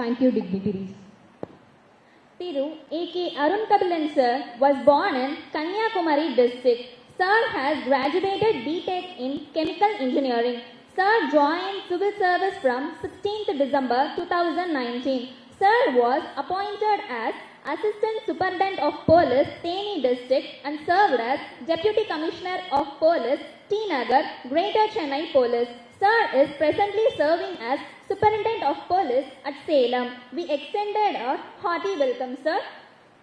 Thank you, dignitaries. Thiru A.K. Arunkabilan sir was born in Kanyakumari district. Sir has graduated B.Tech in Chemical Engineering. Sir joined civil service from 16th December 2019. Sir was appointed as Assistant Superintendent of Police, Theni District and served as Deputy Commissioner of Police, T. Nagar, Greater Chennai Police. Sir is presently serving as Superintendent of Police at Salem. We extended a hearty welcome, sir.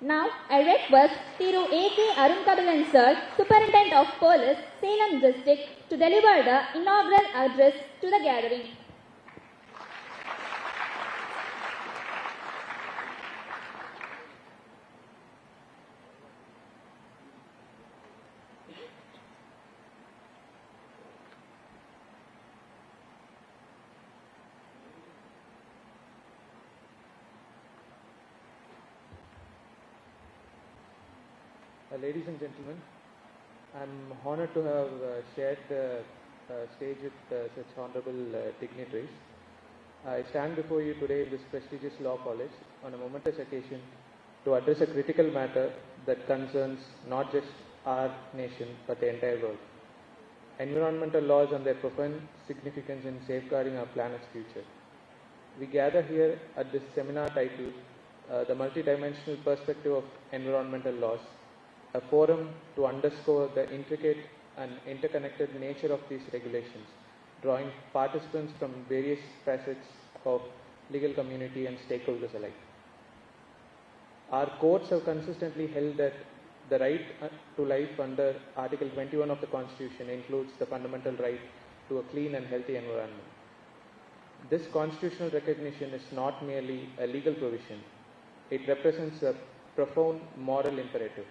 Now, I request Thiru A.K. Arunkabilan sir, Superintendent of Police, Salem District, to deliver the inaugural address to the gathering. Ladies and gentlemen, I am honored to have shared the stage with such honorable dignitaries. I stand before you today in this prestigious law college on a momentous occasion to address a critical matter that concerns not just our nation but the entire world. Environmental laws and their profound significance in safeguarding our planet's future. We gather here at this seminar titled The Multidimensional Perspective of Environmental Laws, a forum to underscore the intricate and interconnected nature of these regulations, drawing participants from various facets of legal community and stakeholders alike. Our courts have consistently held that the right to life under Article 21 of the Constitution includes the fundamental right to a clean and healthy environment. This constitutional recognition is not merely a legal provision, it represents a profound moral imperative.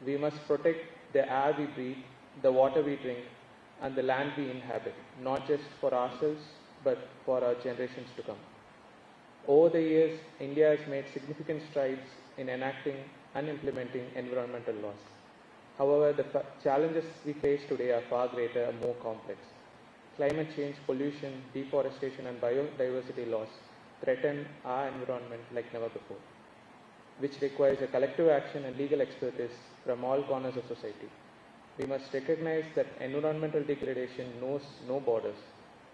We must protect the air we breathe, the water we drink, and the land we inhabit, not just for ourselves, but for our generations to come. Over the years, India has made significant strides in enacting and implementing environmental laws. However, the challenges we face today are far greater and more complex. Climate change, pollution, deforestation, and biodiversity loss threaten our environment like never before, which requires a collective action and legal expertise from all corners of society. We must recognize that environmental degradation knows no borders.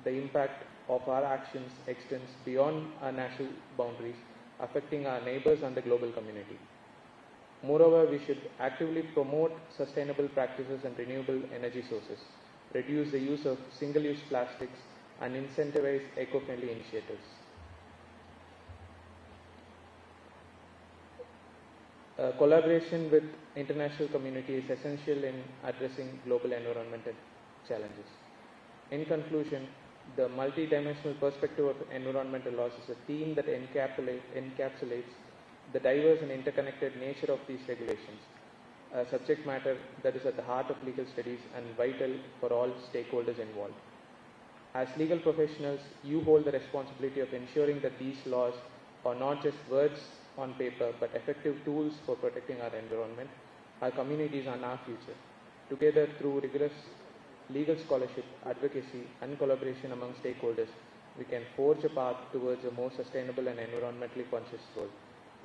The impact of our actions extends beyond our national boundaries, affecting our neighbors and the global community. Moreover, we should actively promote sustainable practices and renewable energy sources, reduce the use of single-use plastics, and incentivize eco-friendly initiatives. Collaboration with international community is essential in addressing global environmental challenges. In conclusion, the multidimensional perspective of environmental laws is a theme that encapsulates the diverse and interconnected nature of these regulations, a subject matter that is at the heart of legal studies and vital for all stakeholders involved. As legal professionals, you hold the responsibility of ensuring that these laws are not just words on paper but effective tools for protecting our environment, our communities, and our future. Together, through rigorous legal scholarship, advocacy, and collaboration among stakeholders, we can forge a path towards a more sustainable and environmentally conscious world.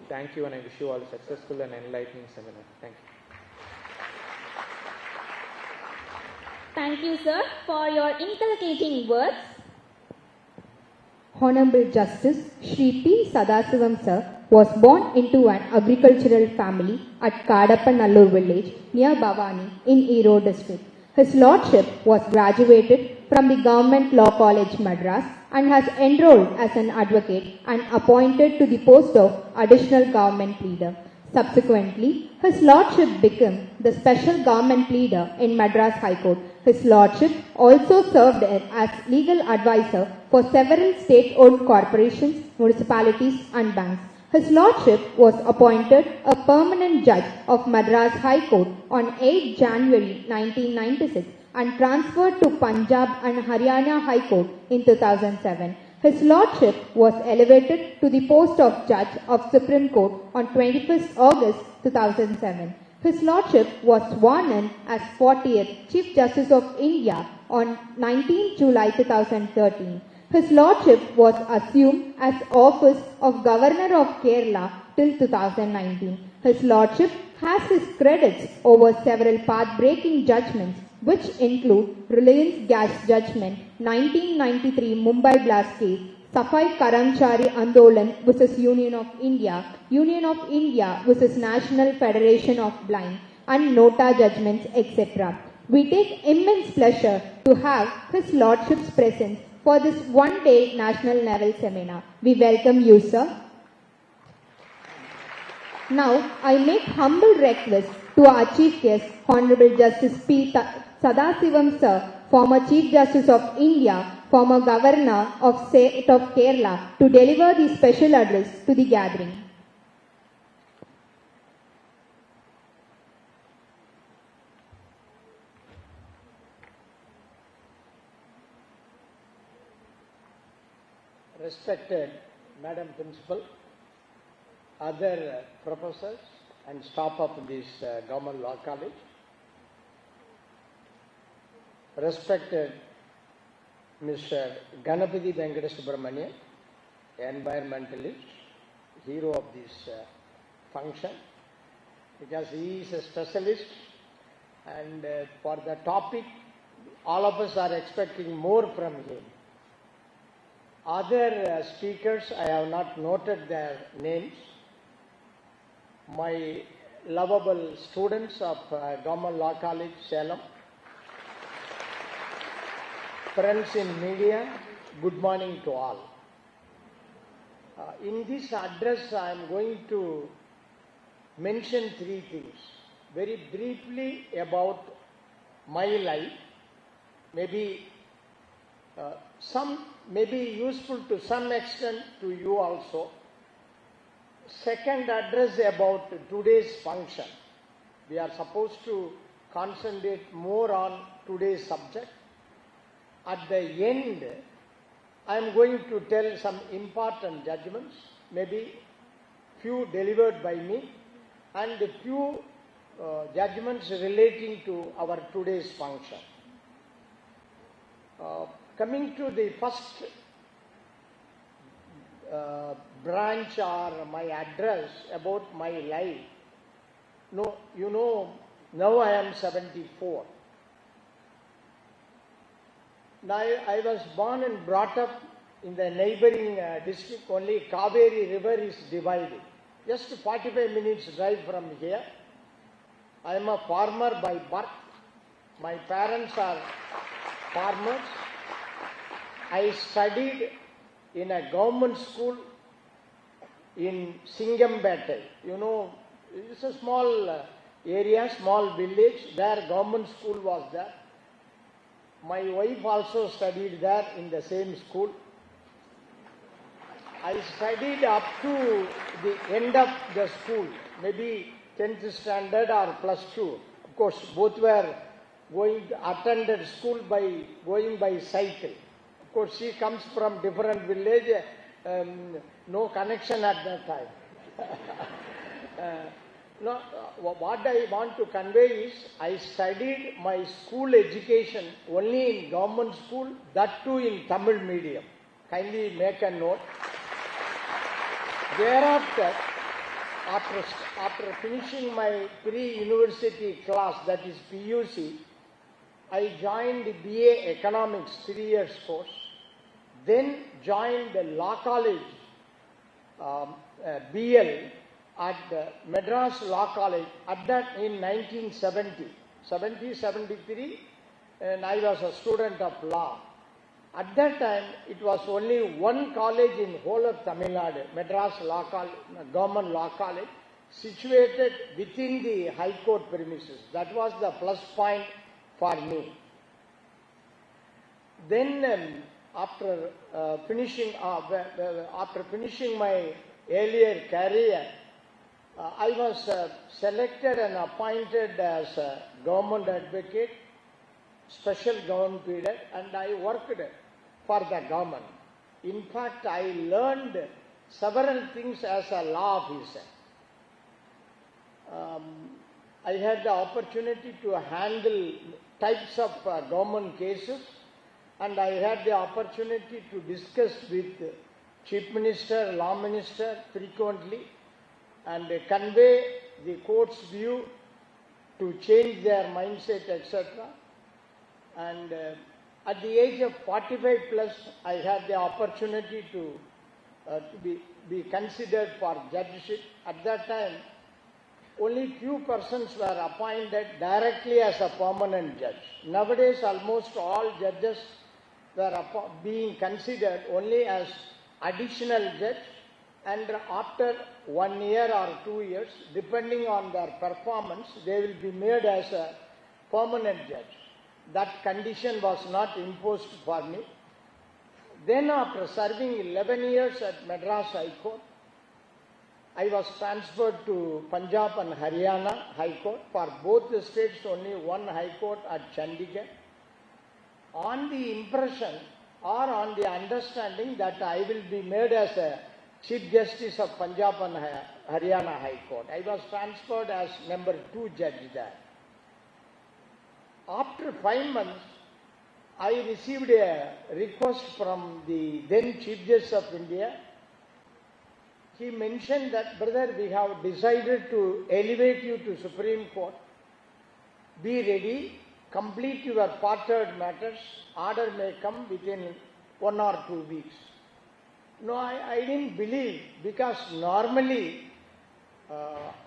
Thank you, and I wish you all a successful and enlightening seminar. Thank you. Thank you, sir, for your inculcating words. Honorable Justice Shri P. Sadasivam sir was born into an agricultural family at Kadapannallur village near Bhavani in Erode district. His lordship was graduated from the Government Law College Madras and has enrolled as an advocate and appointed to the post of Additional Government Pleader. Subsequently, his lordship became the special government pleader in Madras High Court. His lordship also served as legal advisor for several state-owned corporations, municipalities and banks. His lordship was appointed a permanent judge of Madras High Court on 8 January 1996 and transferred to Punjab and Haryana High Court in 2007. His lordship was elevated to the post of Judge of Supreme Court on 21st August 2007. His lordship was sworn in as 40th Chief Justice of India on 19 July 2013. His lordship was assumed as office of Governor of Kerala till 2019. His lordship has his credits over several path-breaking judgments, which include Reliance Gas Judgment, 1993 Mumbai Blast Case, Safai Karamchari Andolan vs. Union of India vs. National Federation of Blind, and Nota judgments, etc. We take immense pleasure to have His Lordship's presence for this one-day national level seminar. We welcome you, sir. Now, I make humble request to our Chief Guest, Honorable Justice P. Sadasivam, sir, former Chief Justice of India, former Governor of State of Kerala, to deliver the special address to the gathering. Respected Madam Principal, other professors and staff of this Government Law College, respected Mr. Ganapathy Venkata Subramanian, environmentalist, hero of this function, because he is a specialist, and for the topic, all of us are expecting more from him. Other speakers, I have not noted their names. My lovable students of Government Law College, Salem, friends in media, good morning to all. In this address, I am going to mention three things. Very briefly about my life, maybe some may be useful to some extent to you also. Second address about today's function. We are supposed to concentrate more on today's subject. At the end, I am going to tell some important judgments, maybe few delivered by me, and a few judgments relating to our today's function. Coming to the first branch or my address about my life, no, you know, now I am 74. Now I was born and brought up in the neighboring district, only Kaveri river is divided. Just 45 minutes drive from here. I am a farmer by birth. My parents are farmers. I studied in a government school in Singambete. You know, it's a small area, small village. There government school was there. My wife also studied there in the same school. I studied up to the end of the school, maybe 10th standard or plus 2. Of course, both were attended school by going by cycle. Of course, she comes from different village, no connection at that time. No, what I want to convey is, I studied my school education only in government school, that too in Tamil medium. Kindly make a note. Thereafter, after finishing my pre-university class, that is PUC, I joined the BA Economics 3 years course, then joined the Law College, BL, at the Madras Law College at that in 1970, 73, and I was a student of law. At that time, it was only one college in whole of Tamil Nadu, Madras Law College, Government Law College, situated within the High Court premises. That was the plus point for me. Then, after finishing my earlier career, I was selected and appointed as a government advocate, special government period, and I worked for the government. In fact, I learned several things as a law officer. I had the opportunity to handle types of government cases and I had the opportunity to discuss with Chief Minister, Law Minister frequently and convey the court's view to change their mindset, etc. And at the age of 45 plus, I had the opportunity to be considered for judgeship. At that time, only few persons were appointed directly as a permanent judge. Nowadays, almost all judges were being considered only as additional judge, and after 1 year or 2 years, depending on their performance, they will be made as a permanent judge. That condition was not imposed for me. Then after serving 11 years at Madras High Court, I was transferred to Punjab and Haryana High Court. For both the states, only one High Court at Chandigarh. On the impression or on the understanding that I will be made as a Chief Justice of Punjab and Haryana High Court, I was transferred as number 2 judge there. After 5 months, I received a request from the then Chief Justice of India. He mentioned that, brother, we have decided to elevate you to Supreme Court. Be ready, complete your parted matters. Order may come within 1 or 2 weeks. No, I didn't believe, because normally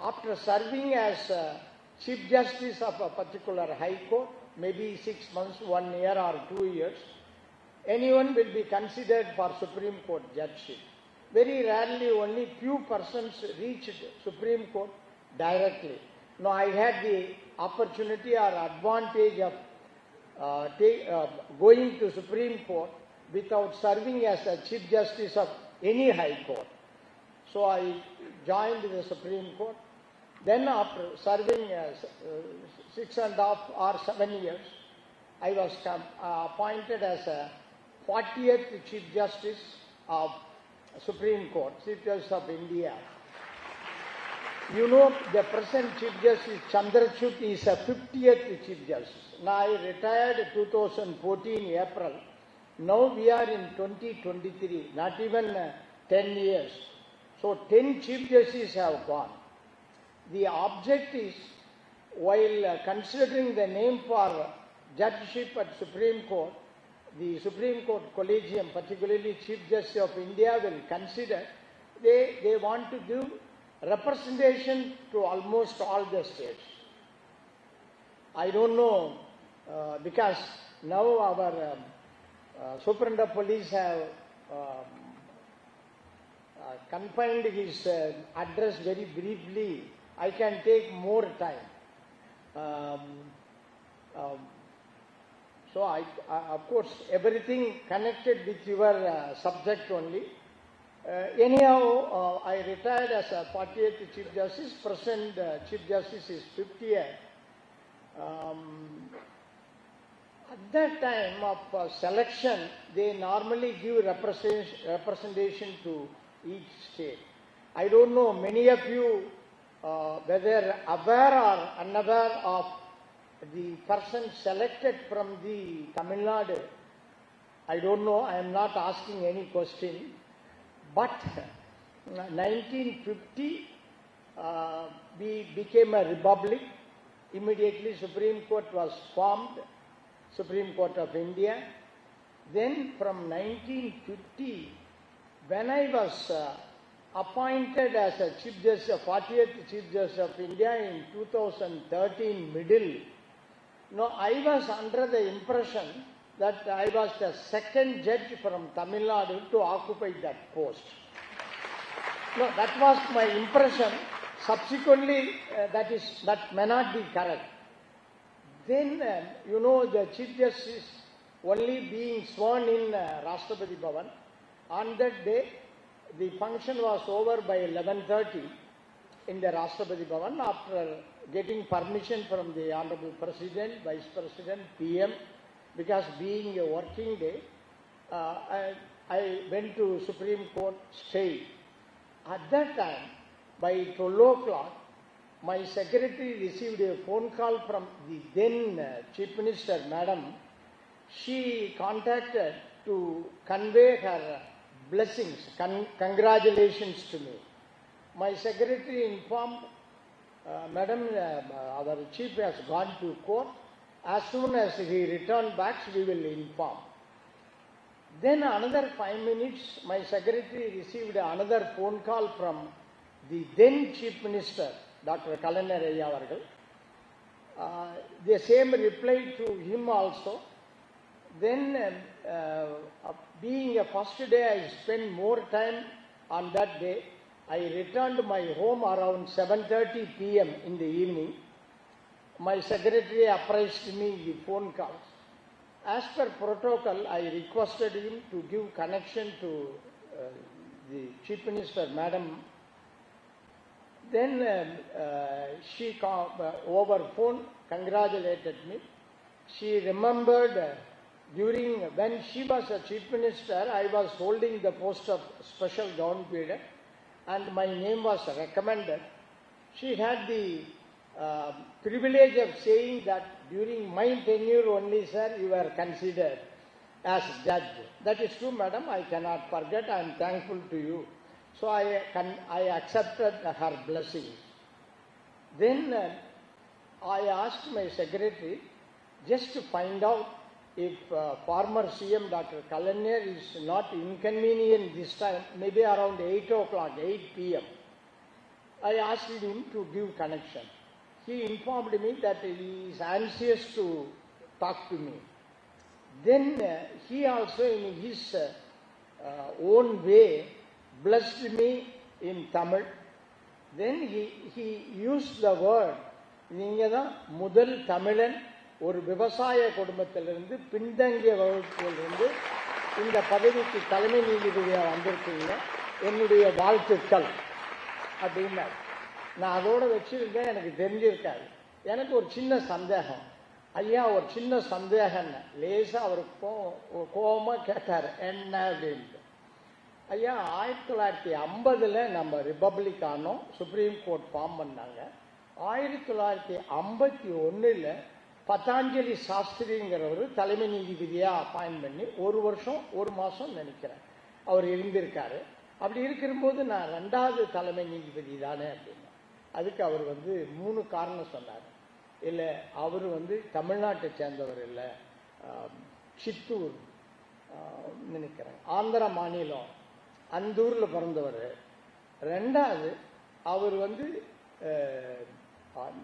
after serving as Chief Justice of a particular High Court, maybe 6 months, 1 year or 2 years, anyone will be considered for Supreme Court judgeship. Very rarely, only few persons reached Supreme Court directly. Now, I had the opportunity or advantage of going to Supreme Court without serving as a Chief Justice of any High Court. So I joined the Supreme Court. Then after serving 6.5 or 7 years, I was appointed as a 40th Chief Justice of Supreme Court, Chief Justice of India. You know, the present Chief Justice Chandrachud is a 50th Chief Justice. Now I retired 2014 April. Now we are in 2023, not even 10 years. So 10 Chief Justices have gone. The object is, while considering the name for judgeship at Supreme Court, the Supreme Court Collegium, particularly Chief Justice of India, will consider, they want to give representation to almost all the states. I don't know, because now our Superintendent of Police have confined his address very briefly. I can take more time. So I, of course, everything connected with your subject only. Anyhow, I retired as a 40th Chief Justice. Present Chief Justice is 50th. At that time of selection, they normally give representation to each state. I don't know, many of you whether aware or unaware of the person selected from the Tamil Nadu. I don't know, I am not asking any question. But 1950, we became a republic. Immediately Supreme Court was formed, Supreme Court of India. Then from 1950, when I was appointed as a Chief Justice, 40th Chief Justice of India in 2013 middle, no, I was under the impression that I was the second judge from Tamil Nadu to occupy that post. No, that was my impression. Subsequently, that may not be correct. Then, you know, the Chief Justice only being sworn in Rashtrapati Bhavan. On that day, the function was over by 11:30 in the Rashtrapati Bhavan. After getting permission from the Honorable President, Vice President, PM, because being a working day, I went to Supreme Court straight. At that time, by 12 o'clock, my secretary received a phone call from the then Chief Minister, Madam. she contacted to convey her blessings, congratulations to me. My secretary informed, Madam, our chief has gone to court. As soon as he returned back, we will inform. Then another 5 minutes, my secretary received another phone call from the then Chief Minister, Dr. Kalaignar Avargal. The same reply to him also. Then, being a first day, I spent more time on that day. I returned to my home around 7:30 p.m. in the evening. My secretary apprised me the phone calls. As per protocol, I requested him to give connection to the Chief Minister, Madam. Then she over phone congratulated me. She remembered during when she was a Chief Minister, I was holding the post of Special Government Leader, and my name was recommended. She had the privilege of saying that during my tenure only, sir, you were considered as judge. That is true, madam. I cannot forget. I am thankful to you. So I accepted her blessings. Then I asked my secretary just to find out if former CM Dr. Kalaignar is not inconvenient this time, maybe around 8 o'clock, 8 p.m. I asked him to give connection. He informed me that he is anxious to talk to me. Then he also in his own way blessed me in Tamil. Then he used the word, நீங்க தான் முதல் தமிழன் ஒரு விவசாய குடும்பத்திலிருந்து பின்தங்கிய வகுப்பிலிருந்து இந்த பதவிக்கு தலைமை நீதிபதியாக வந்திருக்கீங்க, என்னுடைய வாழ்த்துக்கள் அப்படின்னாரு. நான் அதோட வச்சிருந்தேன், எனக்கு தெரிஞ்சிருக்காரு. எனக்கு ஒரு சின்ன சந்தேகம், ஐயா ஒரு சின்ன சந்தேகம், லேசாக அவருக்கு கோபமாக கேட்டார், என்ன அப்படின்ட்டு. ஐயா 1950 நம்ம ரிப்பப்ளிக் ஆனோம், சுப்ரீம் கோர்ட் ஃபார்ம் பண்ணாங்க. 1951 பதாஞ்சலி சாஸ்திரிங்கிறவர் தலைமை நீதிபதியாக அப்பாயின்ட் பண்ணி 1 வருஷம் 1 மாதம் நினைக்கிறேன் அவர் இருந்திருக்காரு. அப்படி இருக்கிறபோது நான் 2வது தலைமை நீதிபதி தானே அப்படின்னா, அதுக்கு அவர் 3 காரணம் சொன்னார். இல்லை, அவர் தமிழ்நாட்டை சேர்ந்தவர் இல்லை, சித்தூர் நினைக்கிறேன், ஆந்திர மாநிலம், அந்த ஊரில் பிறந்தவர். 2வது அவர்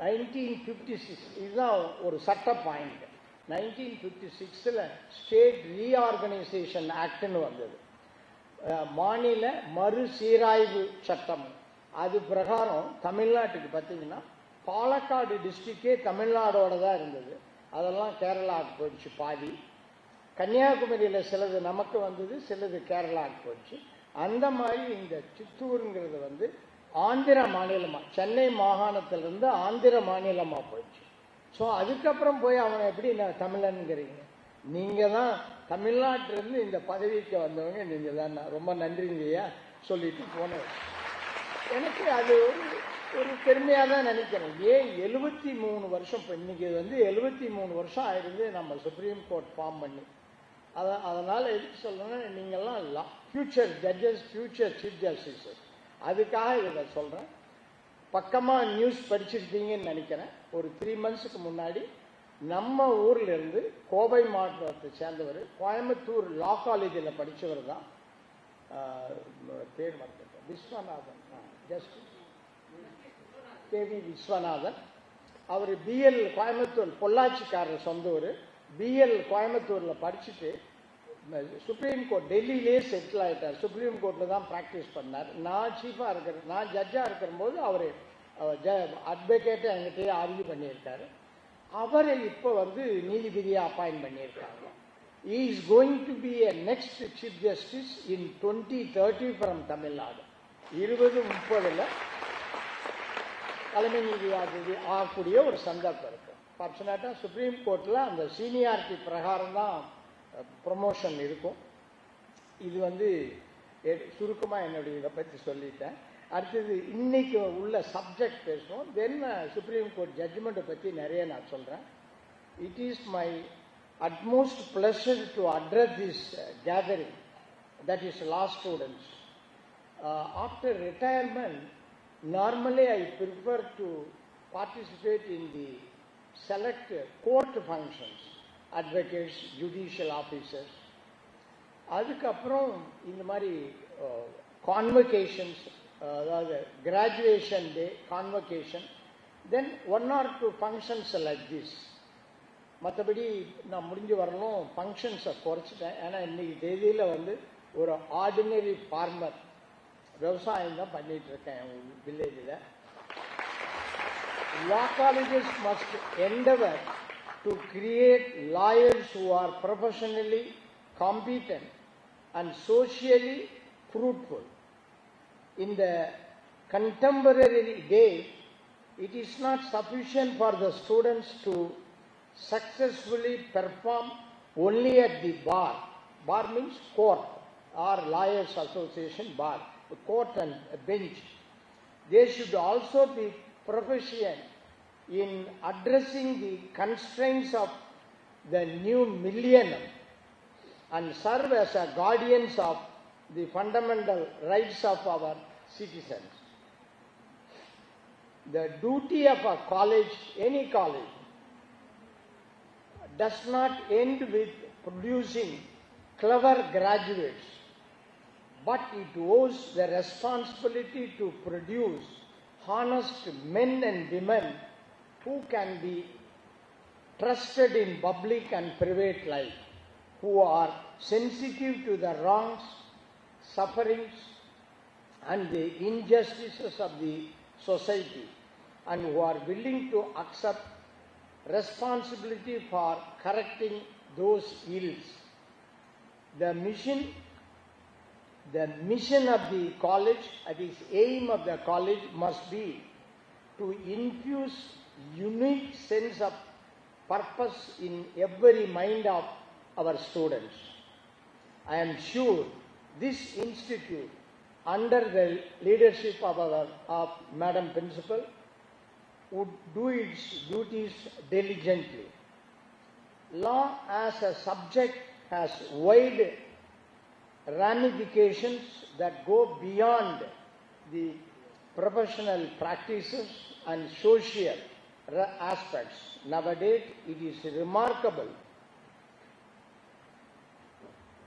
1956, இதுதான் ஒரு சட்ட பாயிண்ட். 1956 ஸ்டேட் ரீஆர்கனைசேஷன் ஆக்ட்னு வந்தது, மாநில மறுசீராய்வு சட்டம். அது பிரகாரம் தமிழ்நாட்டுக்கு பார்த்தீங்கன்னா பாலக்காடு டிஸ்ட்ரிக்டே தமிழ்நாடோட தான் இருந்தது, அதெல்லாம் கேரளாவுக்கு போயிடுச்சு பாதி. கன்னியாகுமரியில் சிலது நமக்கு வந்தது, சிலது கேரளாவுக்கு போயிடுச்சு. அந்த மாதிரி இந்த சித்தூருங்கிறது ஆந்திர மாநிலமா, சென்னை மாகாணத்திலிருந்து ஆந்திர மாநிலமா போயிடுச்சு. ஸோ அதுக்கப்புறம் போய் அவனை எப்படி நான் தமிழன்கிறீங்க, நீங்க தான் தமிழ்நாட்டிலிருந்து இந்த பதவிக்கு வந்தவங்க, நீங்க தான், ரொம்ப நன்றிங்கய்யா சொல்லிட்டு போனேன். எனக்கு அது ஒரு பெருமையாக தான் நினைக்கிறேன். ஏன் 73 வருஷம், இப்போ இன்னைக்கு 73 வருஷம் ஆயிருந்து நம்ம சுப்ரீம் கோர்ட் ஃபார்ம் பண்ணி. அதனால எதுக்கு சொல்லணும்னா, நீங்கள்லாம் future judges, future chief justices, அதுக்காக இதை சொல்கிறேன். பக்கமாக நியூஸ் படிச்சிருக்கீங்கன்னு நினைக்கிறேன். ஒரு 3 மந்த்ஸுக்கு முன்னாடி நம்ம ஊரில் இருந்து கோவை மாவட்டத்தை சேர்ந்தவர், கோயம்புத்தூர் லா காலேஜில் படித்தவர் தான், பேர் மறந்துட்டேன், விஸ்வநாதன், ஜஸ்டிஸ் கேவி விஸ்வநாதன். அவர் பிஎல் கோயம்புத்தூர், பொள்ளாச்சிக்காரர் சொந்த ஊர், பிஎல் கோயம்புத்தூரில் படிச்சுட்டு சுப்ரீம் கோர்ட் டெல்லியிலே செட்டில் ஆகிட்டார். சுப்ரீம் கோர்ட்டில் தான் ப்ராக்டிஸ் பண்ணார். நான் சீஃபாக நான் ஜட்ஜாக இருக்கிறபோது அவர் அட்வொகேட்டை என்கிட்டயே ஆர்கியூ பண்ணியிருக்காரு. அவரை இப்போ நீதிபதியாக அப்பாயின்ட் பண்ணியிருக்காங்க. He is going to be a next Chief Justice in 2030 from Tamil Nadu. 2030 தலைமை நீதிபதி ஆகக்கூடிய ஒரு சந்தர்ப்பம் இருக்கு. ஃபார்ச்சுனேட்டாக சுப்ரீம் கோர்ட்டில் அந்த சீனியாரிட்டி பிரகாரம் தான் ப்ரொமோஷன் இருக்கும். இது சுருக்கமாக என்னுடைய இதை பற்றி சொல்லிட்டேன். அடுத்தது இன்னைக்கு உள்ள சப்ஜெக்ட் பேசுவோம். தென் சுப்ரீம் கோர்ட் ஜட்ஜ்மெண்ட்டை பற்றி நிறைய நான் சொல்கிறேன். It is my utmost pleasure to address this gathering, that is law students. After retirement, normally I prefer to participate in the select court functions, advocates, judicial officers. அதுக்கப்புறம் இந்த மாதிரி கான்வகேஷன்ஸ், அதாவது graduation day convocation, then 1 or 2 functions like this. மற்றபடி நான் முடிஞ்சு வரணும் ஃபங்க்ஷன்ஸை குறைச்சிட்டேன். ஏன்னா இன்னைக்கு தேதியில் வந்து ஒரு ஆர்டினரி ஃபார்மர், விவசாயம் தான் பண்ணிட்டு இருக்கேன் என் வில்லேஜில். Law colleges must endeavor to create lawyers who are professionally competent and socially fruitful. In the contemporary day, it is not sufficient for the students to successfully perform only at the bar. Bar means court or lawyers association bar, court and bench. They should also be proficient in addressing the constraints of the new millennium and serve as a guardians of the fundamental rights of our citizens. The duty of a college, any college, does not end with producing clever graduates, but it owes the responsibility to produce honest men and women who can be trusted in public and private life, who are sensitive to the wrongs, sufferings, and the injustices of the society, and who are willing to accept responsibility for correcting those ills. The mission of the college, that is aim of the college, must be to infuse unique sense of purpose in every mind of our students. I am sure this institute, under the leadership of Madam Principal, would do its duties diligently. Law as a subject has wide ramifications that go beyond the professional practices and social aspects. Nowadays, it is remarkable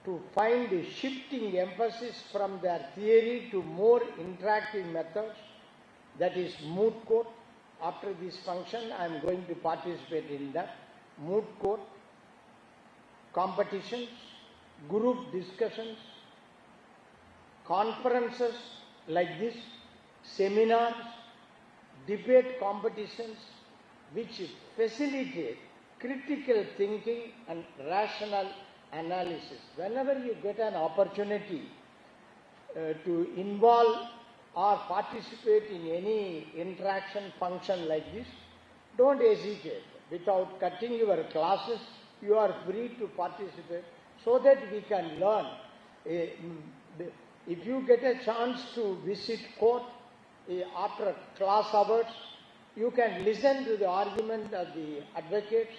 to find a shifting emphasis from their theory to more interactive methods, that is moot court. After this function, I am going to participate in that moot court, competitions, group discussions, conferences like this, seminars, debate competitions, which facilitate critical thinking and rational analysis. Whenever you get an opportunity to involve or participate in any interaction function like this, don't hesitate. Without cutting your classes, you are free to participate so that we can learn. If you get a chance to visit court after class hours, you can listen to the argument of the advocates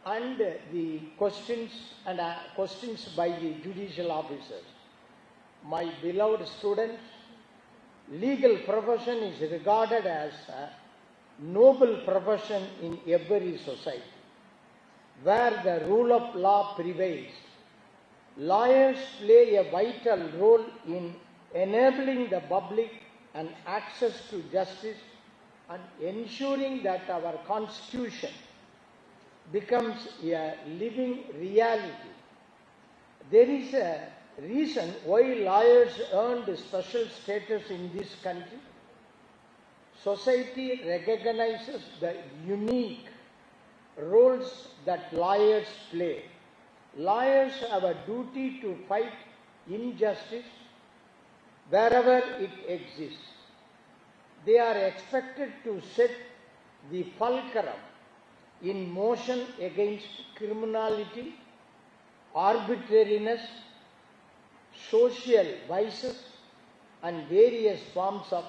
and the questions by the judicial officers. My beloved students, legal profession is regarded as a noble profession in every society. Where the rule of law prevails, lawyers play a vital role in enabling the public and access to justice and ensuring that our Constitution becomes a living reality. There is a reason why lawyers earned special status in this country. Society recognizes the unique roles that lawyers play. Lawyers have a duty to fight injustice wherever it exists. They are expected to set the fulcrum in motion against criminality, arbitrariness, social vices, and various forms of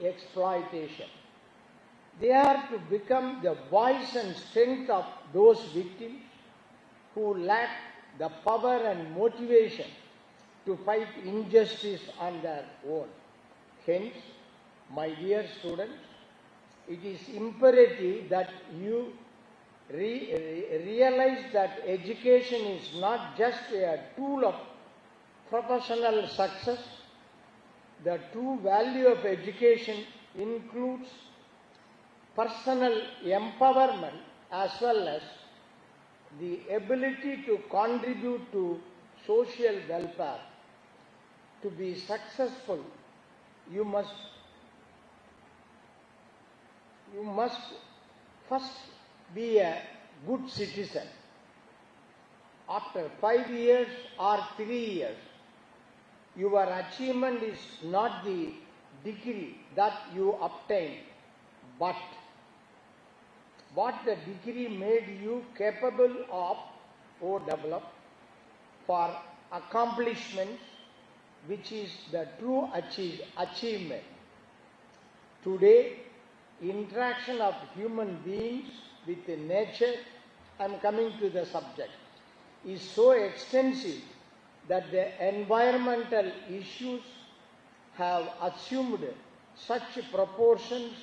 exploitation. They are to become the voice and strength of those victims who lack the power and motivation to fight injustice on their own. Hence, my dear students, it is imperative that you realize that education is not just a tool of professional success. The true value of education includes personal empowerment as well as the ability to contribute to social welfare. To be successful, you must first be a good citizen. After 5 years or 3 years, your achievement is not the degree that you obtain, but what the degree made you capable of or develop for accomplishments, which is the true achievement. Today, interaction of human beings with nature, I am coming to the subject, is so extensive that the environmental issues have assumed such proportions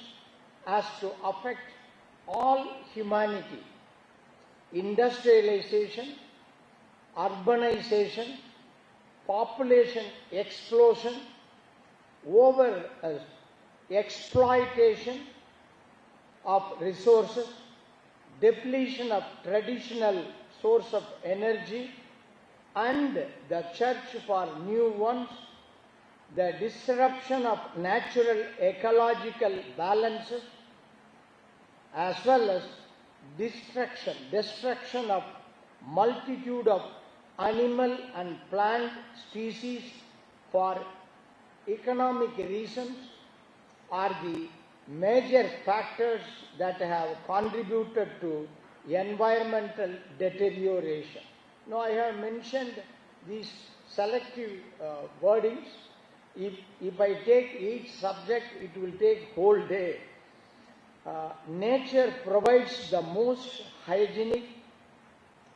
as to affect all humanity. Industrialization, urbanization, population explosion, over exploitation of resources, depletion of traditional source of energy and the search for new ones, the disruption of natural ecological balances, as well as destruction of multitude of animal and plant species for economic reasons are the major factors that have contributed to environmental deterioration. Now, I have mentioned these selective wordings. If I take each subject, it will take whole day. Nature provides the most hygienic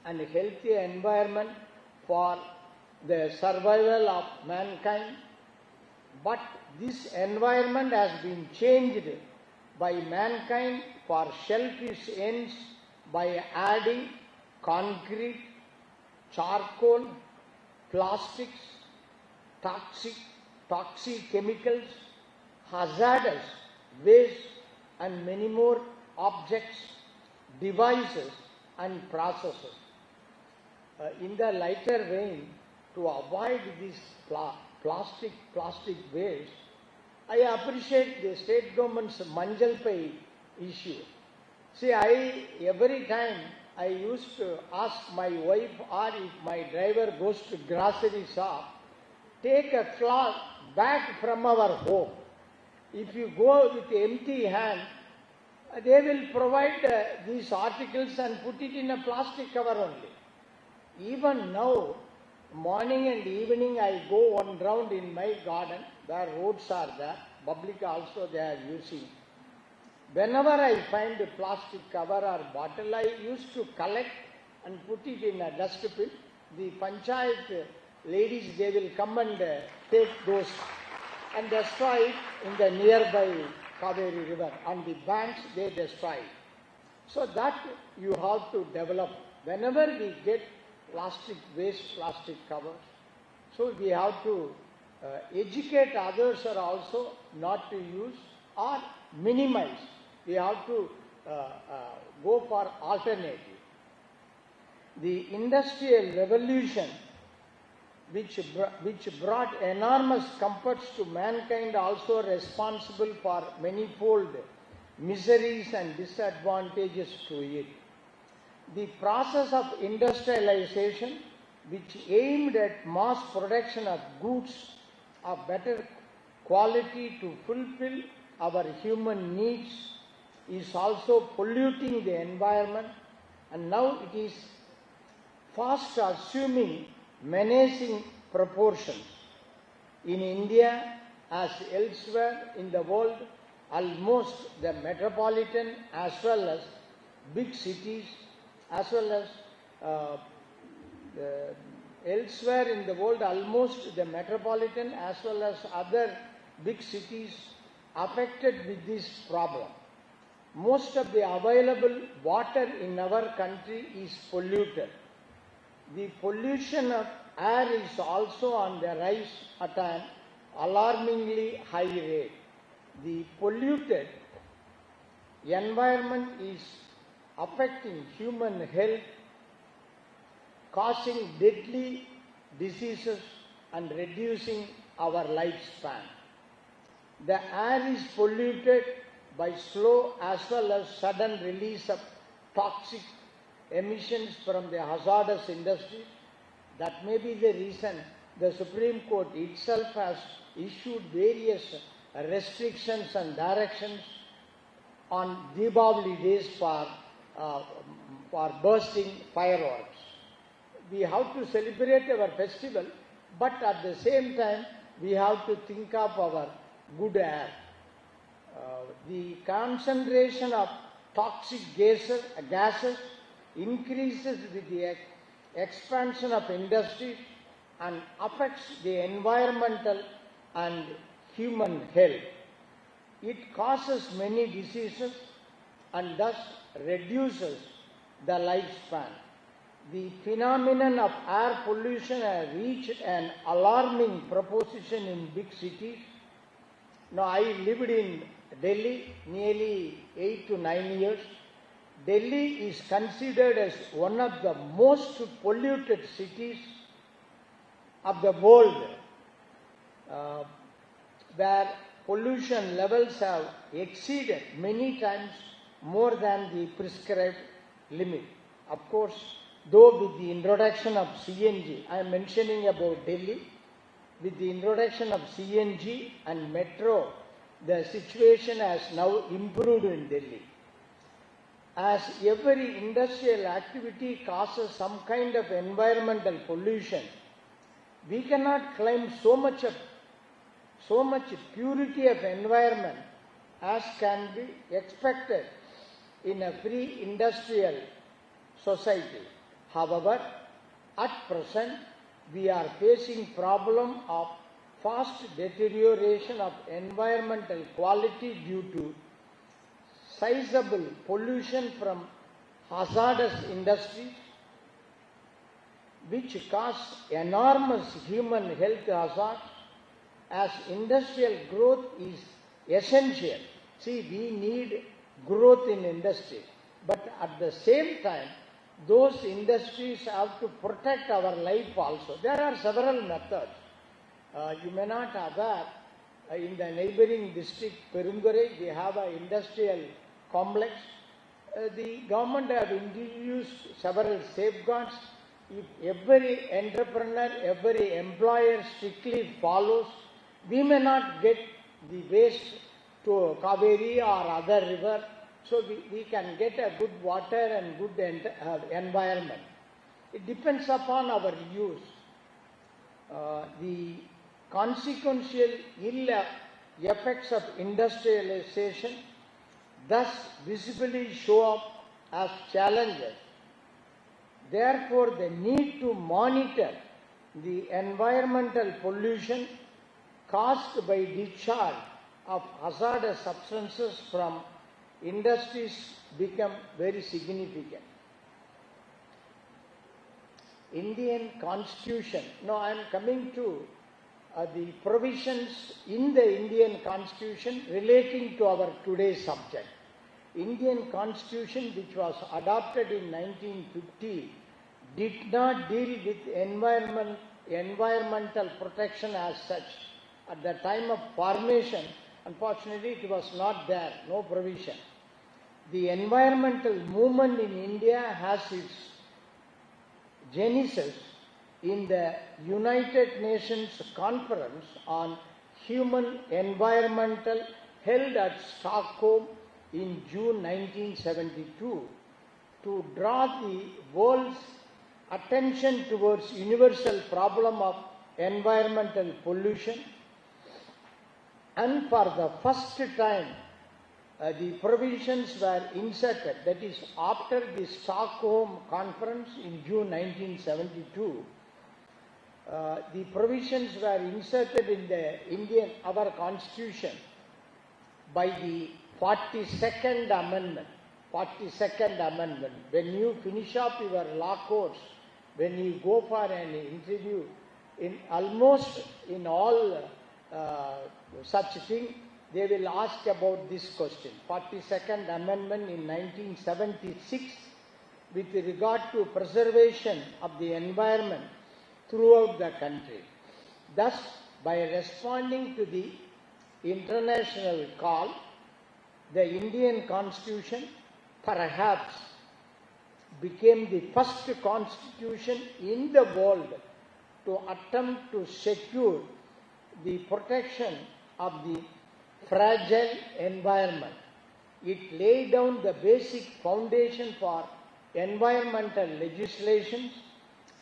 and healthy environment for the survival of mankind, but this environment has been changed by mankind for selfish ends by adding concrete, charcoal, plastics, toxic chemicals, hazardous waste and many more objects, devices and processes. In the lighter vein, to avoid this plastic waste, I appreciate the state government's Manjal Pai issue. See, every time I used to ask my wife or if my driver goes to grocery shop, take a cloth back from our home. If you go with empty hand, they will provide these articles and put it in a plastic cover only. Even now, morning and evening I go one round in my garden where roads are there, public also they are using. Whenever I find a plastic cover or bottle, I used to collect and put it in a dustbin. The panchayat ladies, they will come and take those and destroy it in the nearby Kaveri river. On the banks, they destroy it. So that you have to develop. Whenever we get plastic waste, plastic covers, so we have to educate others are also not to use or minimize. We have to go for alternative. The industrial revolution, which brought enormous comforts to mankind, also responsible for manifold miseries and disadvantages to it. The process of industrialization, which aimed at mass production of goods of better quality to fulfill our human needs, is also polluting the environment, and now it is fast assuming menacing proportions. In India, as elsewhere in the world, almost the metropolitan as well as big cities, as well as elsewhere in the world, almost the metropolitan as well as other big cities affected with this problem. Most of the available water in our country is polluted. The pollution of air is also on the rise at an alarmingly high rate. The polluted environment is affecting human health, causing deadly diseases and reducing our lifespan. The air is polluted by slow as well as sudden release of toxic emissions from the hazardous industries. That may be the reason the Supreme Court itself has issued various restrictions and directions on Deepavali days for bursting fireworks. We have to celebrate our festival, but at the same time we have to think of our good air. The concentration of toxic gases increases with the expansion of industries and affects the environmental and human health. It causes many diseases and thus reduces the lifespan. The phenomenon of air pollution has reached an alarming proportion in big cities. Now, I lived in Delhi nearly 8 to 9 years. Delhi is considered as one of the most polluted cities of the world, where pollution levels have exceeded many times more than the prescribed limit. Of course, though with the introduction of CNG, I am mentioning about Delhi, with the introduction of CNG and metro, the situation has now improved in Delhi. As every industrial activity causes some kind of environmental pollution, we cannot claim so much purity of environment as can be expected in a free industrial society. However, at present, we are facing problem of fast deterioration of environmental quality due to sizable pollution from hazardous industries, which cause enormous human health hazards. As industrial growth is essential. See, we need growth in industry, but at the same time, those industries have to protect our life also. There are several methods. You may not have that. In the neighboring district, Perundurai, we have an industrial complex. The government have introduced several safeguards. If every entrepreneur, every employer strictly follows, we may not get the waste to Kaveri or other river, so we can get a good water and good environment. It depends upon our use. The consequential ill effects of industrialization thus visibly show up as challenges. Therefore, the need to monitor the environmental pollution caused by discharge of hazardous substances from industries become very significant. Indian Constitution. Now I am coming to the provisions in the Indian Constitution relating to our today's subject. Indian Constitution, which was adopted in 1950, did not deal with environmental protection as such. At the time of formation, unfortunately, it was not there, no provision. The environmental movement in India has its genesis in the United Nations Conference on Human Environmental held at Stockholm in June 1972 to draw the world's attention towards universal problem of environmental pollution. And for the first time, the provisions were inserted, that is, after the Stockholm Conference in June 1972, the provisions were inserted in the our Constitution by the 42nd Amendment. 42nd Amendment. When you finish up your law course, when you go for an interview, in almost in all such thing, they will ask about this question. 42nd Amendment in 1976 with regard to preservation of the environment throughout the country. Thus, by responding to the international call, the Indian Constitution perhaps became the first constitution in the world to attempt to secure the protection of the fragile environment. It laid down the basic foundation for environmental legislations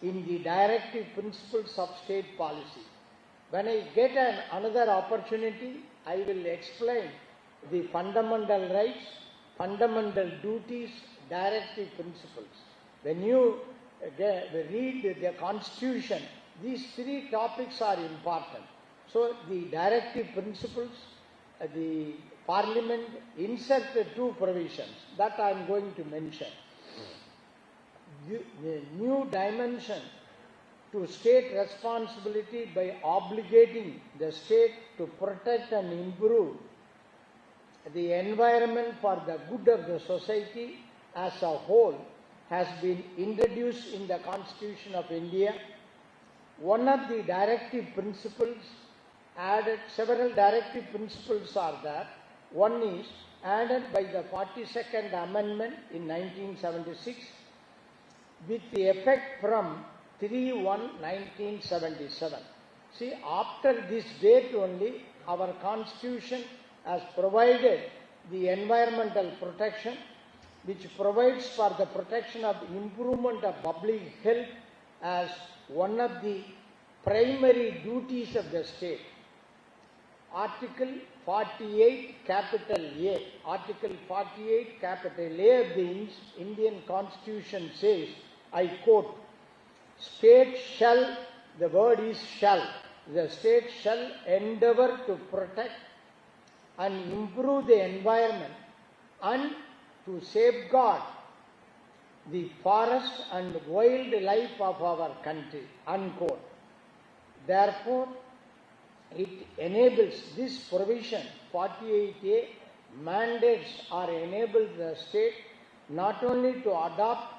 in the directive principles of state policy. When I get another opportunity, I will explain the fundamental rights, fundamental duties, directive principles. When you read the Constitution, these three topics are important. So the directive principles, the Parliament inserted two provisions that I am going to mention. The new dimension to state responsibility by obligating the state to protect and improve the environment for the good of the society as a whole has been introduced in the Constitution of India. One of the directive principles added, several directive principles are there. One is added by the 42nd Amendment in 1976 with the effect from 3/1/1977. See, after this date only, our Constitution has provided the environmental protection, which provides for the protection of improvement of public health as one of the primary duties of the state. Article 48 capital A. Article 48 capital A of the Indian Constitution says, I quote, state shall, the word is shall, the state shall endeavor to protect and improve the environment and to safeguard the forest and wildlife of our country, unquote. Therefore, it enables this provision, 48A, mandates or enables the state not only to adopt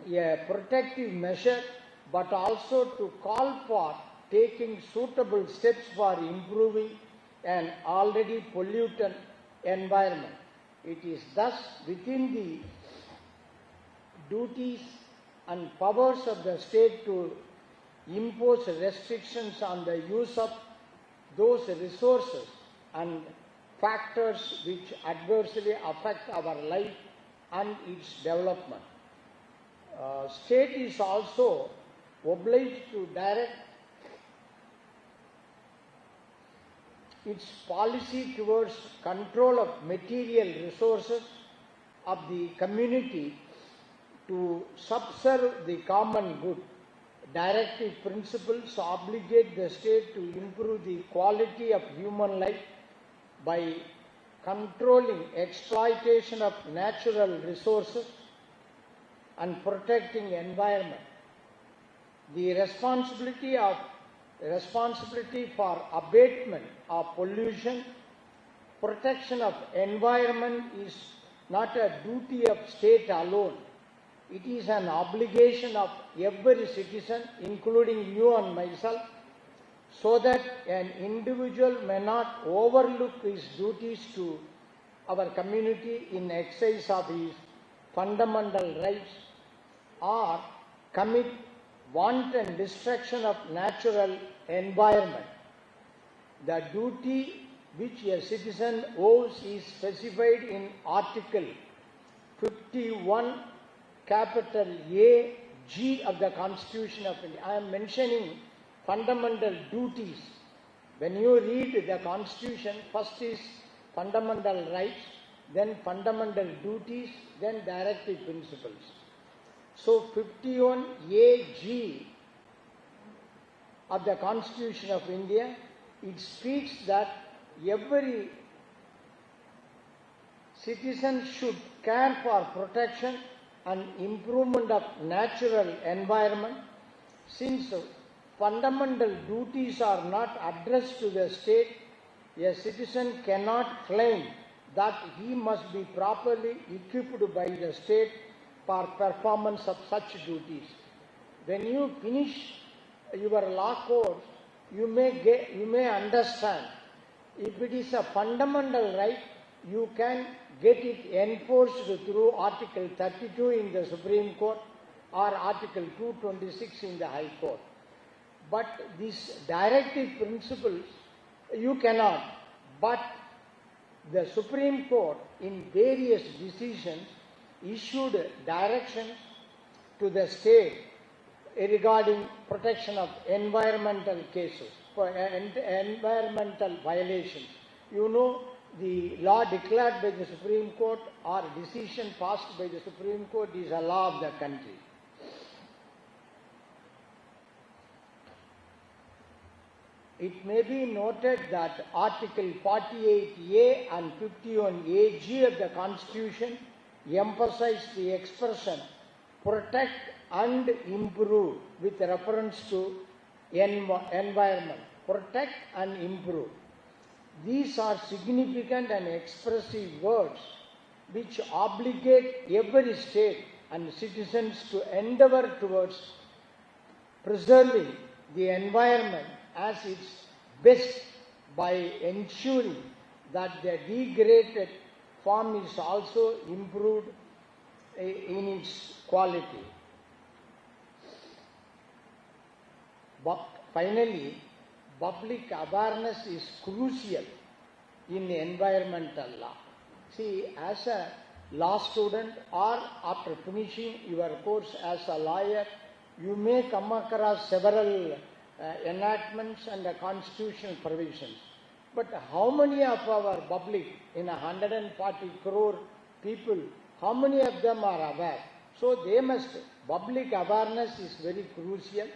a protective measure but also to call for taking suitable steps for improving an already polluted environment. It is thus within the duties and powers of the state to impose restrictions on the use of those resources and factors which adversely affect our life and its development. State is also obliged to direct its policy towards control of material resources of the community to subserve the common good. Directive principles obligate the state to improve the quality of human life by controlling exploitation of natural resources and protecting environment. The responsibility for abatement of pollution, protection of environment is not a duty of state alone. It is an obligation of every citizen, including you and myself, so that an individual may not overlook his duties to our community in exercise of his fundamental rights or commit wanton destruction of natural environment. The duty which a citizen owes is specified in Article 51 capital A, G of the Constitution of India. I am mentioning fundamental duties. When you read the Constitution, first is fundamental rights, then fundamental duties, then directive principles. So 51AG of the Constitution of India, it speaks that every citizen should care for protection and improvement of natural environment. Since fundamental duties are not addressed to the state, a citizen cannot claim that he must be properly equipped by the state for performance of such duties. When you finish your law course, you may understand if it is a fundamental right, you can get it enforced through Article 32 in the Supreme Court or Article 226 in the High Court. But these directive principles, you cannot. But the Supreme Court in various decisions issued directions to the state regarding protection of environmental cases, for environmental violations. You know, the law declared by the Supreme Court or decision passed by the Supreme Court is a law of the country. It may be noted that Article 48A and 51AG of the Constitution emphasize the expression protect and improve with reference to environment. Protect and improve. These are significant and expressive words which obligate every state and citizens to endeavor towards preserving the environment as its best by ensuring that the degraded form is also improved in its quality. But finally, public awareness is crucial in environmental law. See, as a law student or after finishing your course as a lawyer, you may come across several enactments and constitutional provisions. But how many of our public, in 140 crore people, how many of them are aware? So public awareness is very crucial.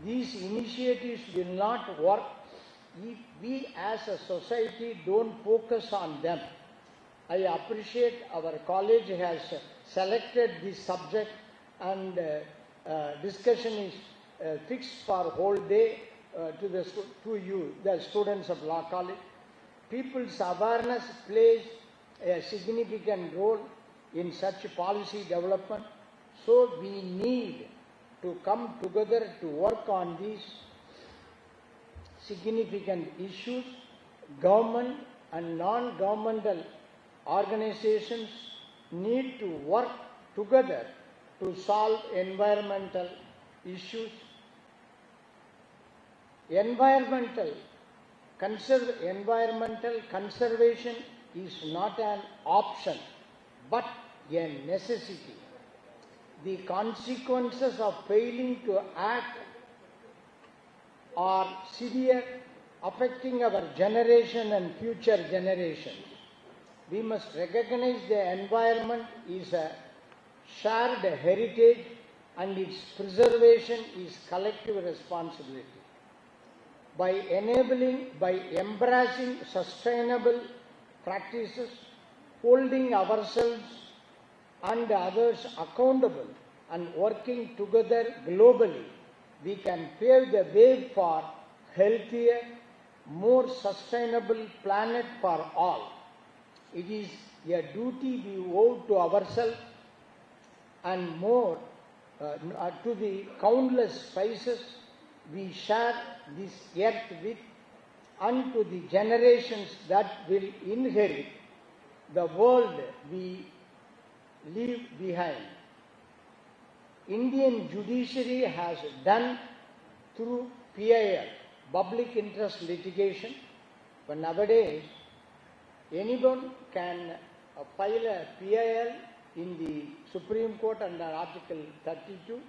These initiatives will not work if we as a society don't focus on them. I appreciate our college has selected this subject and discussion is fixed for whole day to you, the students of law college. People's awareness plays a significant role in such policy development. So we need to come together to work on these significant issues. Government and non-governmental organizations need to work together to solve environmental issues. Environmental conservation is not an option but a necessity. The consequences of failing to act are severe, affecting our generation and future generations. We must recognize the environment is a shared heritage and its preservation is collective responsibility. By embracing sustainable practices, holding ourselves and others accountable and working together globally, we can pave the way for healthier, more sustainable planet for all. It is a duty we owe to ourselves and more to the countless species we share this earth with, and to the generations that will inherit the world we leave behind. Indian judiciary has done through PIL, public interest litigation, but nowadays anyone can file a PIL in the Supreme Court under Article 32.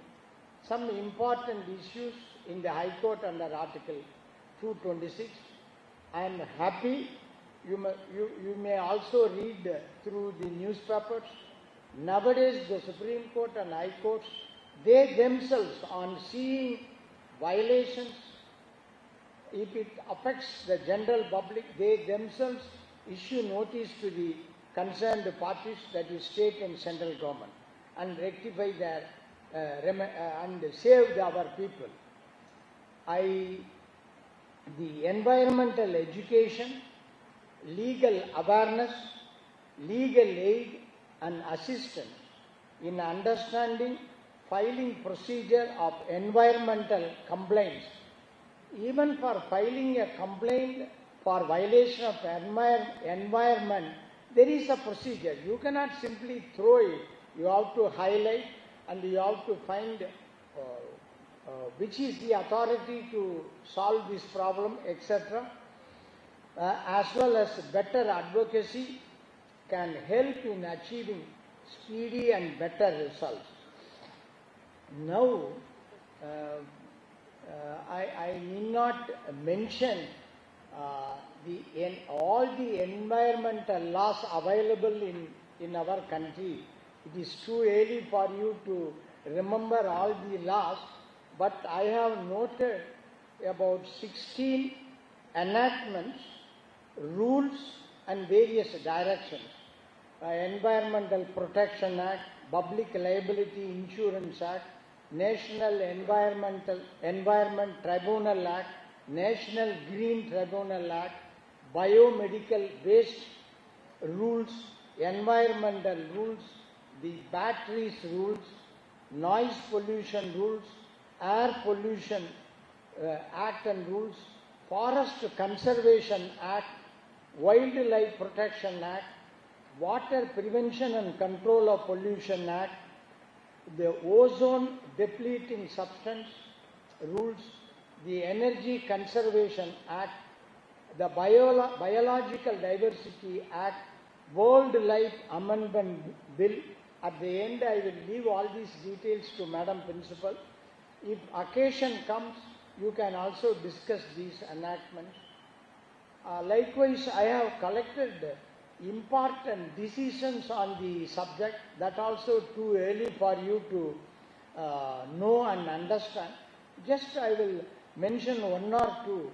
Some important issues in the High Court under Article 226. I am happy you may also read through the newspapers. Nowadays, the Supreme Court and High Courts, they themselves, on seeing violations, if it affects the general public, they themselves issue notice to the concerned parties, that is state and central government, and rectify their and save our people. The environmental education, legal awareness, legal aid and assistance in understanding filing procedure of environmental complaints. Even for filing a complaint for violation of environment, there is a procedure. You cannot simply throw it. You have to highlight and you have to find which is the authority to solve this problem, etc. As well as better advocacy can help in achieving speedy and better results. Now, I need not mention all the environmental laws available in our country. It is too early for you to remember all the laws, but I have noted about 16 enactments, rules and various directions. Environmental Protection Act, Public Liability Insurance Act, National Environment Tribunal Act, National Green Tribunal Act, Biomedical Waste Rules, Environmental Rules, the Batteries Rules, Noise Pollution Rules, Air Pollution Act and Rules, Forest Conservation Act, Wildlife Protection Act, Water Prevention and Control of Pollution Act, the Ozone Depleting Substance Rules, the Energy Conservation Act, the Biological Diversity Act, Wildlife Amendment Bill. At the end, I will leave all these details to Madam Principal. If occasion comes, you can also discuss these enactments. Likewise, I have collected important decisions on the subject. That also too early for you to know and understand. Just I will mention one or two.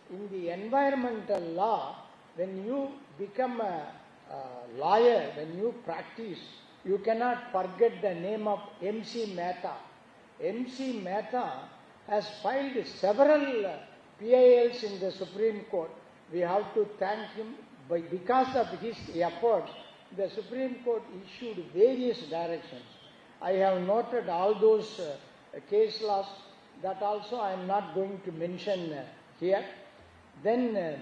In the environmental law, when you become a lawyer, when you practice, you cannot forget the name of M.C. Mehta. M.C. Mehta has filed several PILs in the Supreme Court. We have to thank him. Because of his efforts, the Supreme Court issued various directions. I have noted all those case laws. That also I am not going to mention here. Then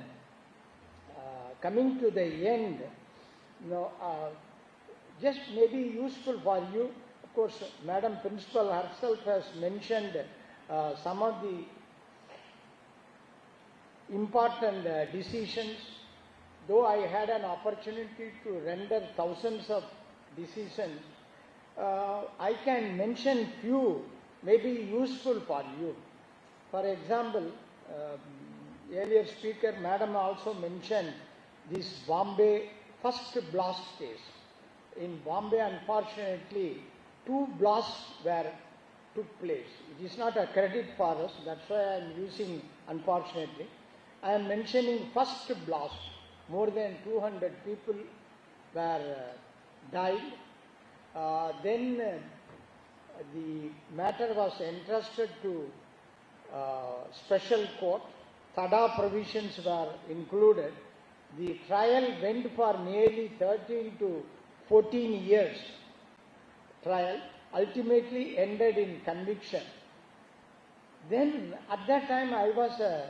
coming to the end, just maybe useful for you. Of course, Madam Principal herself has mentioned some of the important decisions. Though I had an opportunity to render thousands of decisions, I can mention few, maybe useful for you. For example, earlier speaker, Madam also mentioned this Bombay first blast case. In Bombay, unfortunately, 2 blasts took place. It is not a credit for us, that's why I am using unfortunately. I am mentioning first blast. More than 200 people were died. Then the matter was entrusted to special court. Tada provisions were included. The trial went for nearly 13 to 14 years. Trial ultimately ended in conviction. Then at that time I was a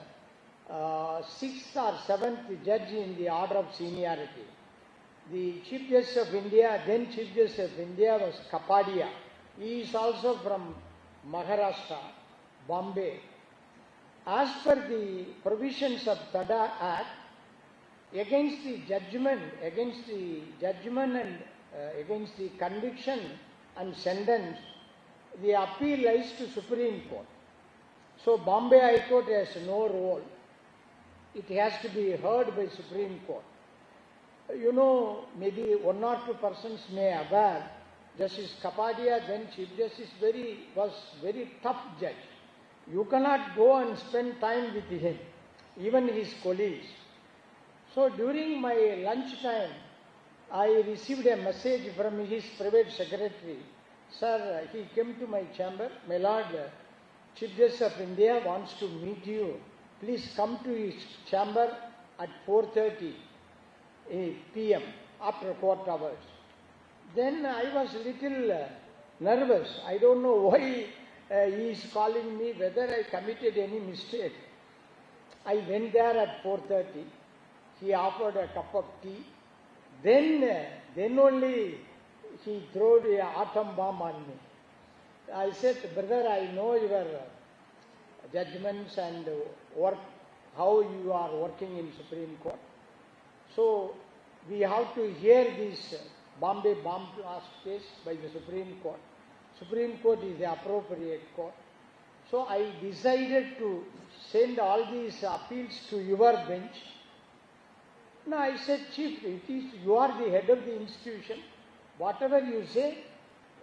6th or 7th judge in the order of seniority. The Chief Justice of India, then Chief Justice of India, was Kapadia. He is also from Maharashtra, Bombay. As per the provisions of Tada Act, against the judgment and against the conviction and sentence, the appeal lies to Supreme Court. So Bombay High Court has no role. it has to be heard by Supreme Court. You know, maybe one or two persons may aware, Justice Kapadia, then Chief Justice, was very tough judge. You cannot go and spend time with him, even his colleagues. So during my lunch time, I received a message from his private secretary. Sir, he came to my chamber. My Lord, Chief Justice of India wants to meet you. Please come to his chamber at 4:30 p.m. after court hours. Then I was a little nervous. I don't know why he is calling me, whether I committed any mistake. I went there at 4:30. He offered a cup of tea. Then only he threw the atom bomb on me. I said, brother, I know your judgments and work, how you are working in Supreme Court. So we have to hear this Bombay bomb blast case by the Supreme Court. Supreme Court is the appropriate court. So I decided to send all these appeals to your bench. Now I said, Chief, you are the head of the institution. Whatever you say,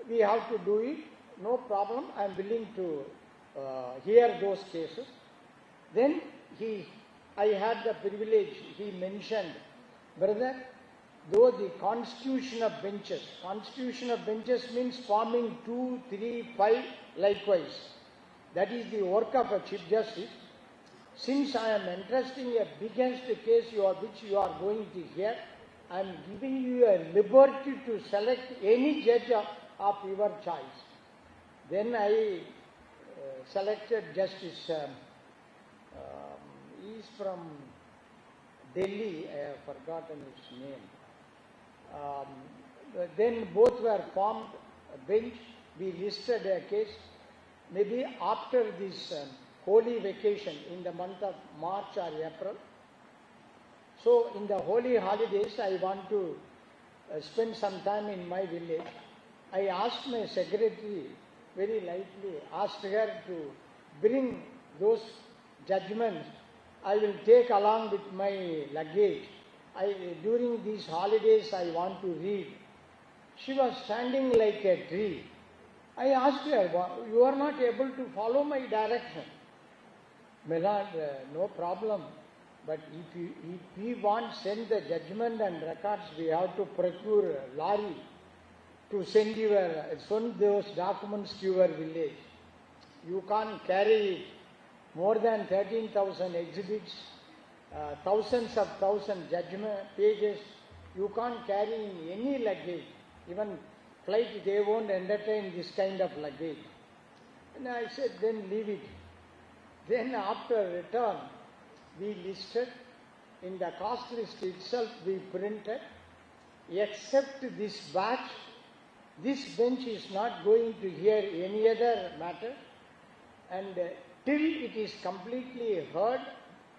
we have to do it. No problem. I am willing to hear those cases. Then I had the privilege, he mentioned, brother, though the constitution of benches means forming 2, 3, 5 likewise. That is the work of a Chief Justice. Since I am entrusting a biggest case which you are going to hear, I am giving you a liberty to select any judge of your choice. Then I selected Justice, he is from Delhi, I have forgotten his name. Then both were formed a bench, we listed a case. Maybe after this holy vacation in the month of March or April. So in the holy holidays, I want to spend some time in my village. I asked my secretary, very lightly, asked her to bring those judgments I will take along with my luggage. During these holidays, I want to read. She was standing like a tree. I asked her, you are not able to follow my direction. My Lord, no problem. But if we want to send the judgment and records, we have to procure a lorry to send those documents to your village. You can't carry more than 13,000 exhibits, thousands judgment pages. You can't carry in any luggage. Even flight, they won't entertain this kind of luggage. And I said, then leave it. Then after return, we listed in the cost list itself, we printed, except this batch, this bench is not going to hear any other matter, and till it is completely heard,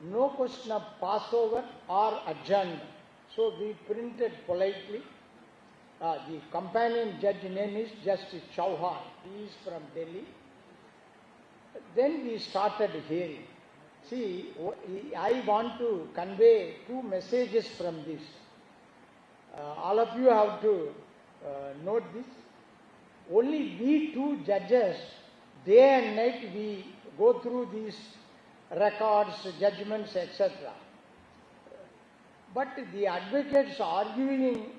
no question of passover or adjournment. So we printed politely. The companion judge name is Justice Chauhan. He is from Delhi. Then we started hearing. See, I want to convey two messages from this. All of you have to note this. Only we two judges, day and night, we go through these records, judgments, etc. But the advocates arguing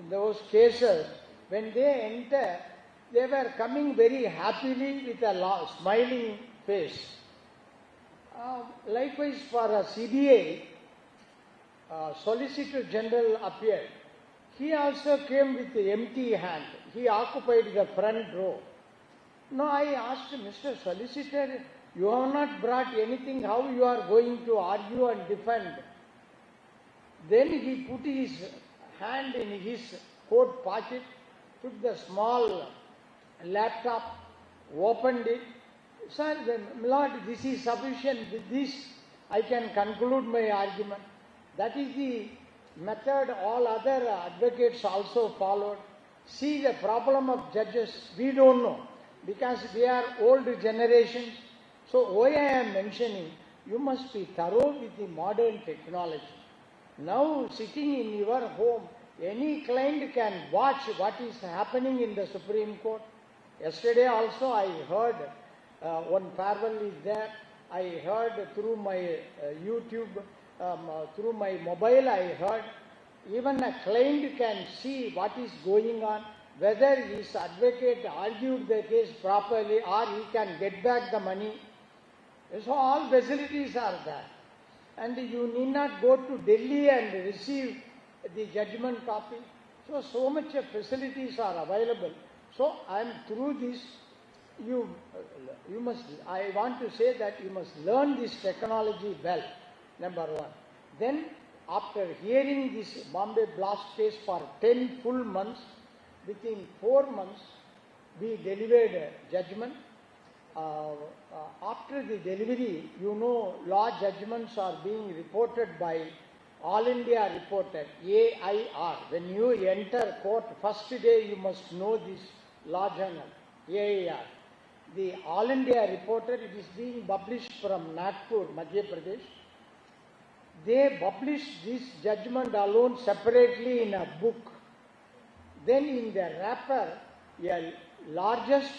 those cases, when they enter, they were coming very happily with a smiling face. Likewise for a CBI, Solicitor General appeared. He also came with the empty hand. He occupied the front row. Now I asked Mr. Solicitor, you have not brought anything, how you are going to argue and defend? Then he put his hand in his coat pocket, took the small laptop, opened it. Sir, my Lord, this is sufficient. With this, I can conclude my argument. That is the method all other advocates also followed. See, the problem of judges, we don't know, because they are old generations. So why I am mentioning, you must be thorough with the modern technology. Now, sitting in your home, any client can watch what is happening in the Supreme Court. Yesterday also I heard one farewell is there. I heard through my YouTube, through my mobile I heard. Even a client can see what is going on, whether his advocate argued the case properly or he can get back the money. So all facilities are there. And you need not go to Delhi and receive the judgment copy. So much of facilities are available. So I am through this. You must, I want to say that you must learn this technology well, number one. Then after hearing this Bombay blast case for 10 full months, within 4 months, we delivered a judgment. After the delivery, you know, law judgments are being reported by All India Reporter, AIR. When you enter court, first day you must know this law journal, AIR. The All India Reporter, it is being published from Nagpur, Madhya Pradesh. They published this judgment alone separately in a book. Then in the wrapper, a largest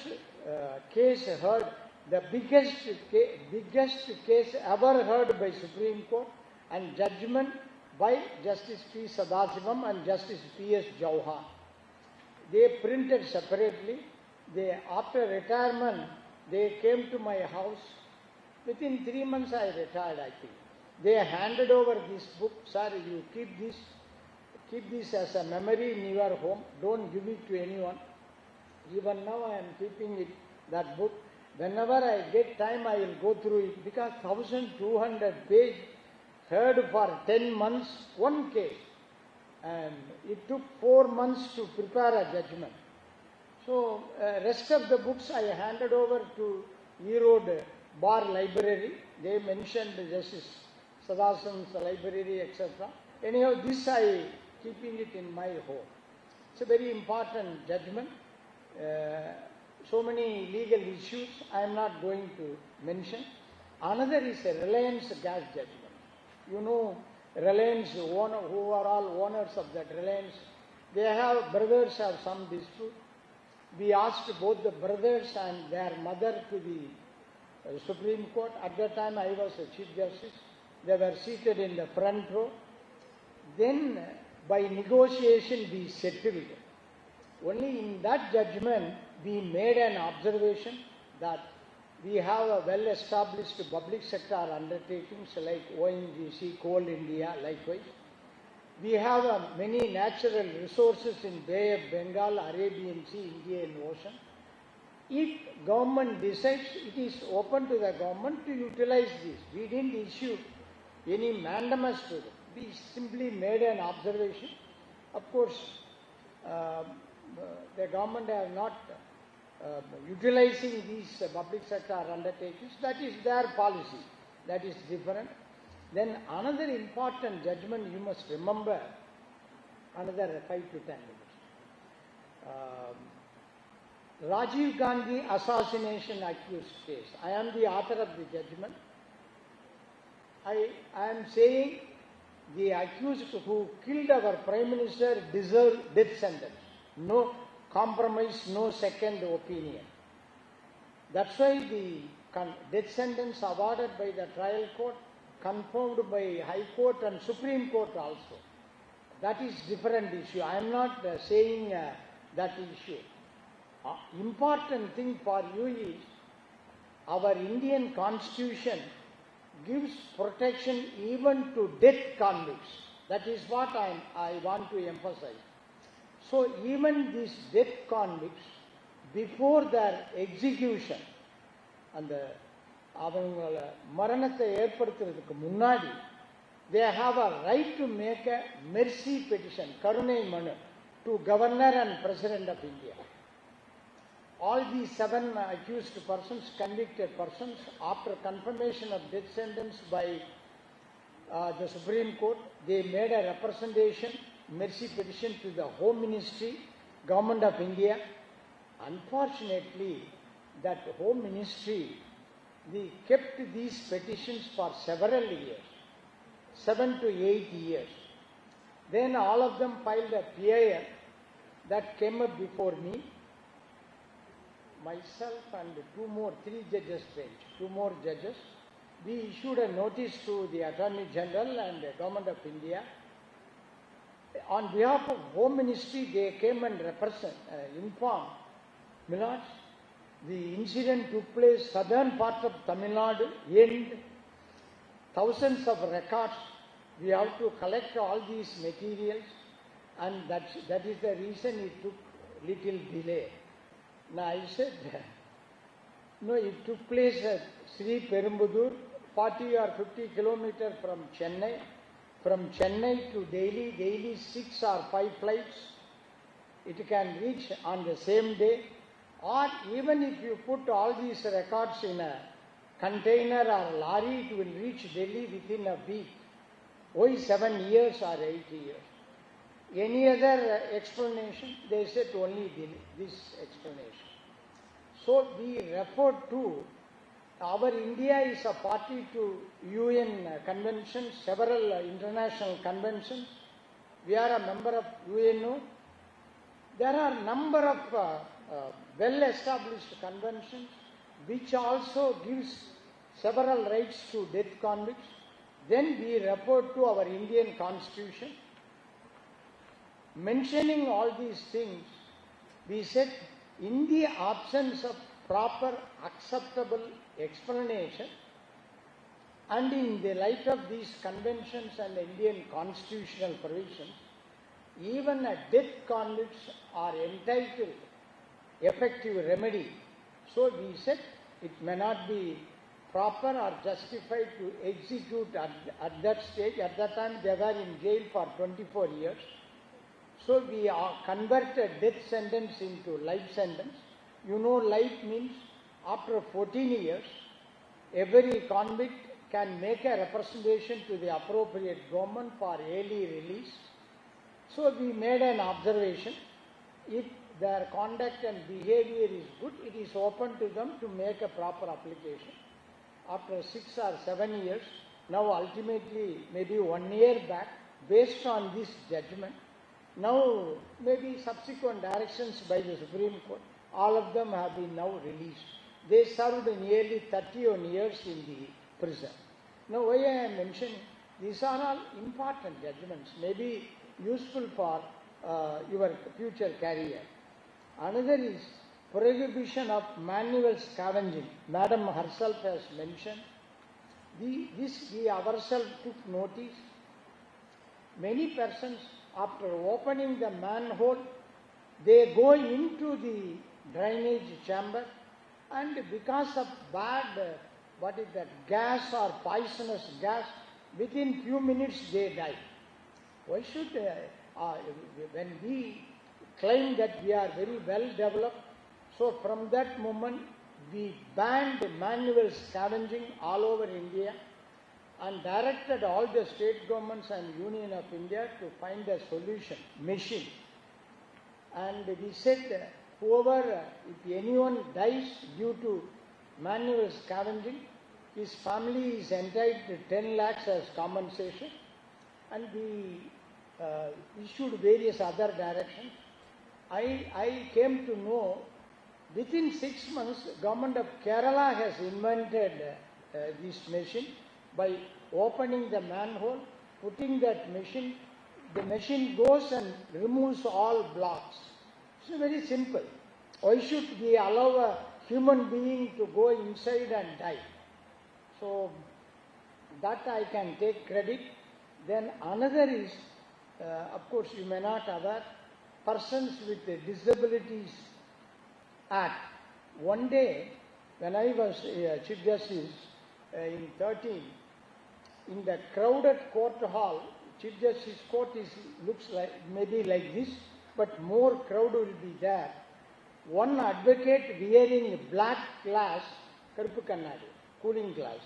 case heard, the biggest case ever heard by Supreme Court, and judgment by Justice P. Sadasivam and Justice P.S. Jauhan. They printed separately. They, after retirement, they came to my house. Within 3 months I retired, I think. They handed over this book. Sir, you keep this as a memory in your home. Don't give it to anyone. Even now I am keeping it, that book. Whenever I get time, I will go through it, because 1200 pages, heard for 10 months, one case. And it took 4 months to prepare a judgment. So, rest of the books I handed over to Erode Bar Library. They mentioned Justice Sadasivam's library, etc. Anyhow, this I keeping it in my home. It's a very important judgment. So many legal issues I am not going to mention. Another is a Reliance gas judgment. You know, Reliance owner, who are all owners of that Reliance, they have, brothers have some dispute. We asked both the brothers and their mother to the Supreme Court. At that time I was a Chief Justice. They were seated in the front row. Then by negotiation we settled. Only in that judgment we made an observation that we have a well-established public sector undertakings like ONGC, Coal India, likewise. We have many natural resources in Bay of Bengal, Arabian Sea, Indian Ocean. If government decides, it is open to the government to utilize this. We didn't issue any mandamus to them. We simply made an observation. Of course, the government are not utilizing these public sector undertakings. That is their policy. That is different. Then another important judgment you must remember, another 5 to 10 minutes. Rajiv Gandhi assassination accused case. I am the author of the judgment. I am saying the accused who killed our Prime Minister deserved death sentence. No compromise, no second opinion. That's why the death sentence awarded by the trial court, confirmed by High Court and Supreme Court also. That is different issue. I am not saying that issue. Important thing for you is our Indian Constitution gives protection even to death convicts. That is what I want to emphasize. So even these death convicts, before their execution, and அவங்கள மரணத்தை ஏற்படுத்துறதுக்கு முன்னாடி, they have a right to make a mercy petition, கருணை மனு, to Governor and President of India. All these 7 accused persons, convicted persons, after confirmation of death sentence by the Supreme Court, they made a representation, mercy petition to the Home Ministry, Government of India. Unfortunately, that Home Ministry we kept these petitions for several years, 7 to 8 years. Then all of them filed a PIL that came up before me. Myself and three judges bench, two more judges. We issued a notice to the Attorney General and the Government of India. On behalf of Home Ministry, they came and informed, Milord, the incident took place southern part of Tamil Nadu, and thousands of records. We have to collect all these materials, and that is the reason it took little delay. Now I said, no, it took place at Sri Perumbudur, 40 or 50 kilometers from Chennai. From Chennai to daily 6 or 5 flights. It can reach on the same day. Or even if you put all these records in a container or lorry, it will reach Delhi within a week. Why 7 years or 8 years? Any other explanation? They said only this explanation. So we refer to, our India is a party to UN conventions, several international conventions. We are a member of UNO. There are a number of well-established conventions which also gives several rights to death convicts. Then we refer to our Indian Constitution. Mentioning all these things, we said, in the absence of proper acceptable explanation and in the light of these conventions and Indian constitutional provisions, even a death convicts are entitled effective remedy. So we said it may not be proper or justified to execute at that stage. At that time they were in jail for 24 years. So we converted death sentence into life sentence. You know, life means after 14 years, every convict can make a representation to the appropriate government for early release. So we made an observation. If their conduct and behavior is good, it is open to them to make a proper application. After 6 or 7 years, now ultimately maybe 1 year back, based on this judgment, now maybe subsequent directions by the Supreme Court, all of them have been now released. They served nearly 31 years in the prison. Now why I am mentioning, these are all important judgments, maybe useful for your future career. Another is prohibition of manual scavenging. Madam herself has mentioned. We ourselves took notice. Many persons, after opening the manhole, they go into the drainage chamber, and because of bad, gas or poisonous gas, within few minutes they die. Why should, when we claim that we are very well developed, so from that moment we banned manual scavenging all over India and directed all the state governments and Union of India to find a solution, machine. And we said, whoever, if anyone dies due to manual scavenging, his family is entitled to 10 lakhs as compensation. And we issued various other directions. I came to know, within 6 months, government of Kerala has invented this machine by opening the manhole, putting that machine, the machine goes and removes all blocks. It's very simple. Why should we allow a human being to go inside and die? So that I can take credit. Then another is, of course you may not aware, Persons with Disabilities Act. One day when I was Chief Justice in 13, in the crowded court hall, Chief Justice court looks like maybe like this, but more crowd will be there. One advocate wearing black glass, karuppu kannadi, cooling glass,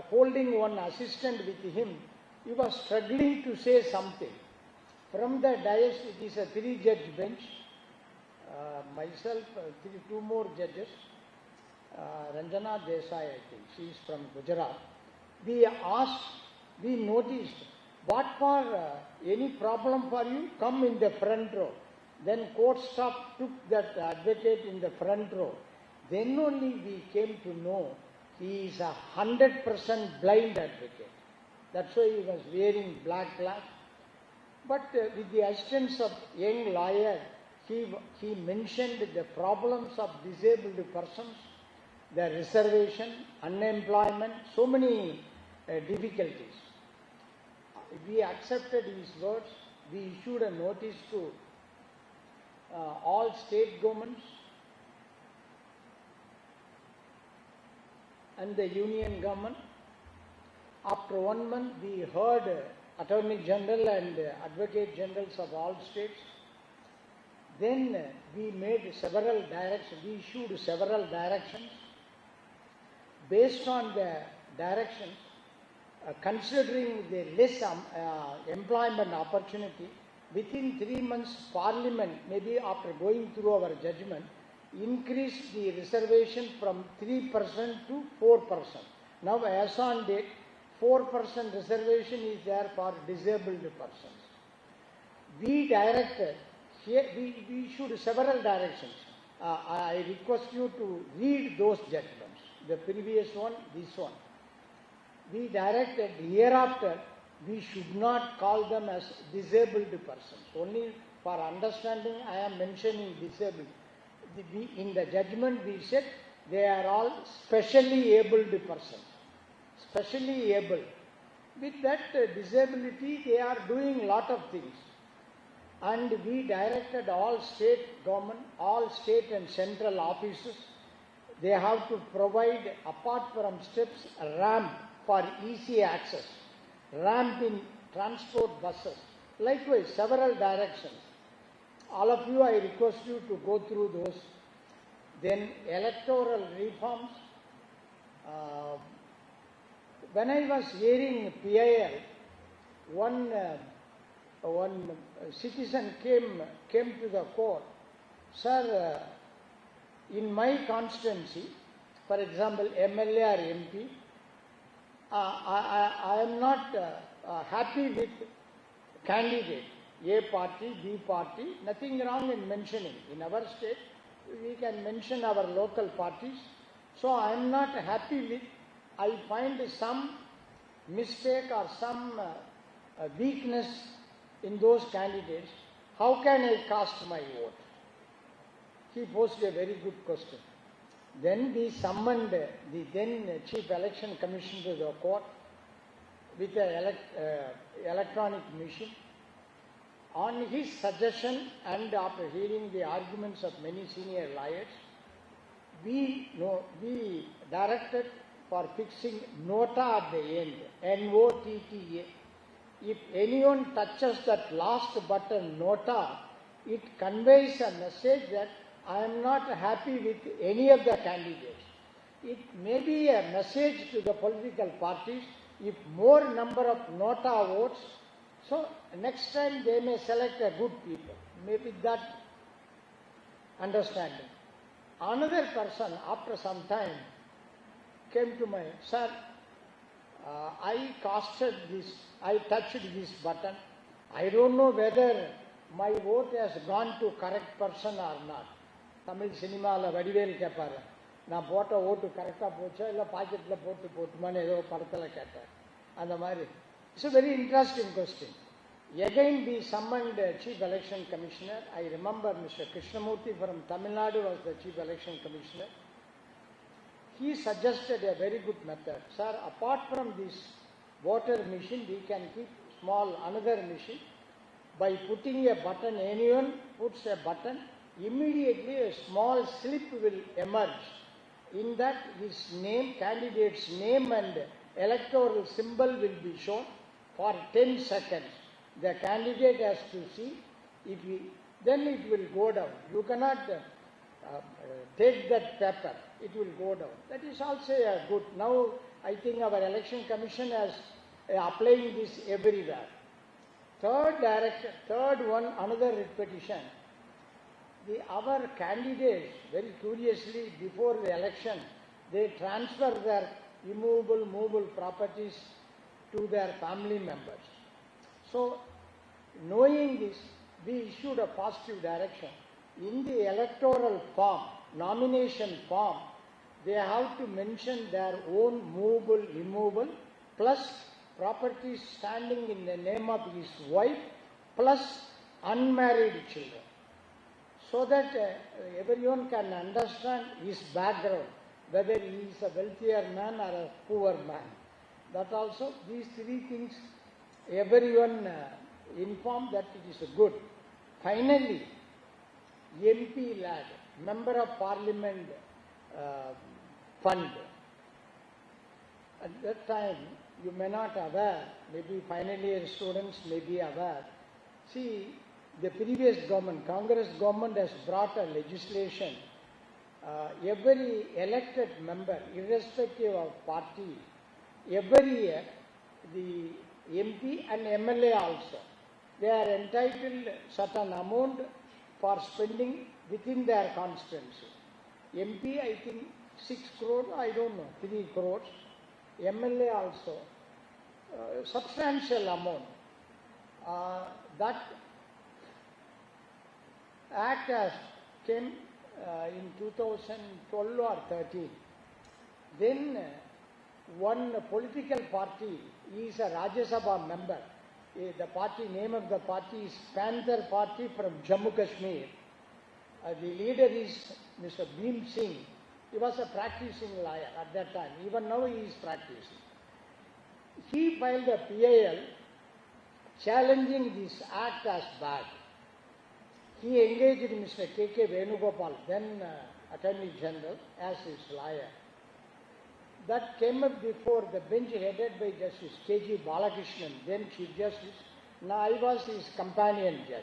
holding one assistant with him, he was struggling to say something. From the dais, it is a 3-judge bench, myself, 2 more judges. Ranjana Desai, I think, she is from Gujarat. We noticed, what for any problem for you, come in the front row. Then court staff took that advocate in the front row. Then only we came to know he is 100% blind advocate. That's why he was wearing black glass. But with the assistance of young lawyer, he mentioned the problems of disabled persons, the reservation, unemployment, so many difficulties. We accepted his words. We issued a notice to all state governments and the union government. After 1 month, we heard Attorney General and Advocate Generals of all states. Then we made several directions, we issued several directions. Based on the directions, considering the less employment opportunity, within 3 months, Parliament, maybe after going through our judgment, increased the reservation from 3% to 4%. Now, as on date, 4% reservation is there for disabled persons. We directed, here we issued several directions. I request you to read those judgments, the previous one, this one. We directed hereafter, we should not call them as disabled persons. Only for understanding, I am mentioning disabled. In the judgment we said they are all specially abled persons. Specially able. With that disability, they are doing lot of things. And we directed all state government, all state and central offices, they have to provide, apart from steps, a ramp for easy access, ramp in transport buses. Likewise, several directions. All of you, I request you to go through those. Then electoral reforms. When I was hearing PIL, one citizen came to the court. Sir, in my constituency, for example, MLA or MP, I am not happy with candidate, A party, B party, nothing wrong in mentioning. In our state, we can mention our local parties. So I am not happy with, I find some mistake or some weakness in those candidates. How can I cast my vote? He posed a very good question. Then we summoned the then Chief Election Commissioner to the court with an electronic machine. On his suggestion and after hearing the arguments of many senior lawyers, we directed for fixing nota at the end, NOTTA. If anyone touches that last button, nota, it conveys a message that I am not happy with any of the candidates. It may be a message to the political parties. If more number of nota votes, so next time they may select a good people. Maybe that understanding. Another person, after some time, came to my, sir, I casted this, I touched this button. I don't know whether my vote has gone to correct person or not. Tamil cinema la vadivel kepara. Na pota vote correct pocha illa pocket la potumane edo padathala ketta. And the mari. It's a very interesting question. Again we summoned Chief Election Commissioner. I remember Mr. Krishnamurthy from Tamil Nadu was the Chief Election Commissioner. He suggested a very good method. Sir, apart from this voter machine, we can keep small another machine. By putting a button, anyone puts a button, immediately a small slip will emerge. In that, his name, candidate's name and electoral symbol will be shown for 10 seconds. The candidate has to see, then it will go down. You cannot take that paper, it will go down. That is also a good. Now, I think our election commission is applying this everywhere. Third one, another repetition. Our candidates, very curiously, before the election, they transfer their immovable, movable properties to their family members. So, knowing this, we issued a positive direction. In the electoral form, nomination form, they have to mention their own movable, immovable, plus properties standing in the name of his wife, plus unmarried children. So that everyone can understand his background, whether he is a wealthier man or a poor man. That also, these three things, everyone informed that it is good. Finally, MP lad, Member of Parliament fund. At that time, you may not aware, maybe final year students may be aware. See, the previous government, Congress government has brought a legislation. Every elected member, irrespective of party, every year, the MP and MLA also, they are entitled certain amount for spending within their constituency. MP, I think 6 crore, I don't know, 3 crores. MLA also, substantial amount. That act has came in 2012 or 13. Then one political party is a Rajya Sabha member. The party name of the party is Panther Party from Jammu Kashmir. The leader is Mr. Bhim Singh. He was a practicing lawyer at that time. Even now he is practicing. He filed a PIL challenging this act as bad. He engaged Mr. K.K. Venugopal, then Attorney General, as his lawyer. That came up before the bench headed by Justice K.G. Balakrishnan, then Chief Justice. Now I was his companion judge.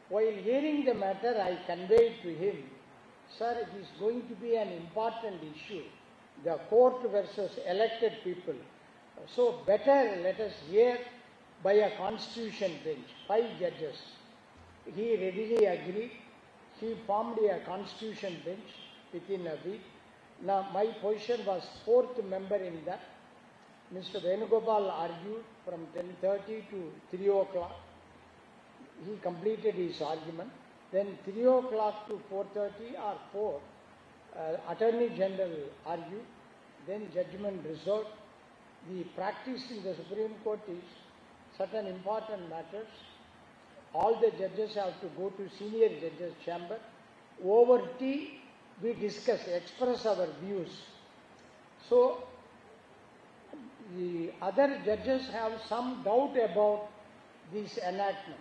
While hearing the matter, I conveyed to him, sir, it is going to be an important issue, the court versus elected people. So better let us hear by a constitution bench, 5 judges. He readily agreed. He formed a constitution bench within a week. Now my position was 4th member in that. Mr. Venugopal argued from 10:30 to 3 o'clock. He completed his argument. Then 3 o'clock to 4:30 or 4, Attorney General argued. Then judgment reserved. The practice in the Supreme Court is certain important matters. All the judges have to go to senior judges' chamber. Over tea, we discuss, express our views. So, the other judges have some doubt about this enactment.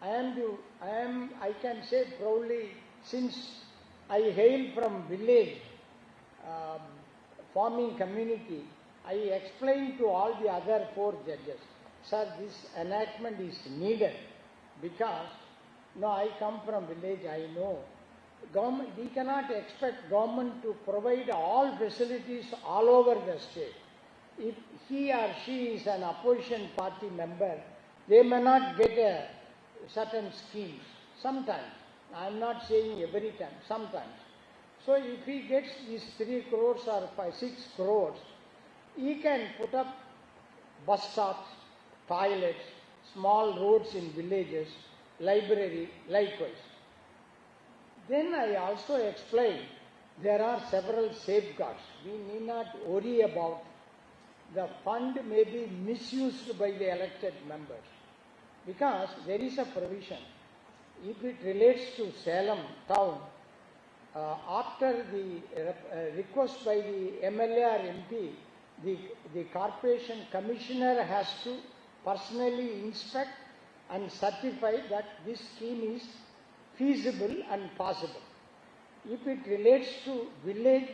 I can say proudly, since I hail from village, farming community, I explained to all the other 4 judges, sir, this enactment is needed because, no, I come from village, I know. Government, we cannot expect government to provide all facilities all over the state. If he or she is an opposition party member, they may not get certain schemes. Sometimes, I am not saying every time, sometimes. So if he gets these 3 crores or 6 crores, he can put up bus stops, toilets, small roads in villages, library, likewise. Then I also explained there are several safeguards. We need not worry about the fund may be misused by the elected members because there is a provision. If it relates to Salem town, after the request by the MLA or MP, the corporation commissioner has to personally inspect and certify that this scheme is feasible and possible. If it relates to village,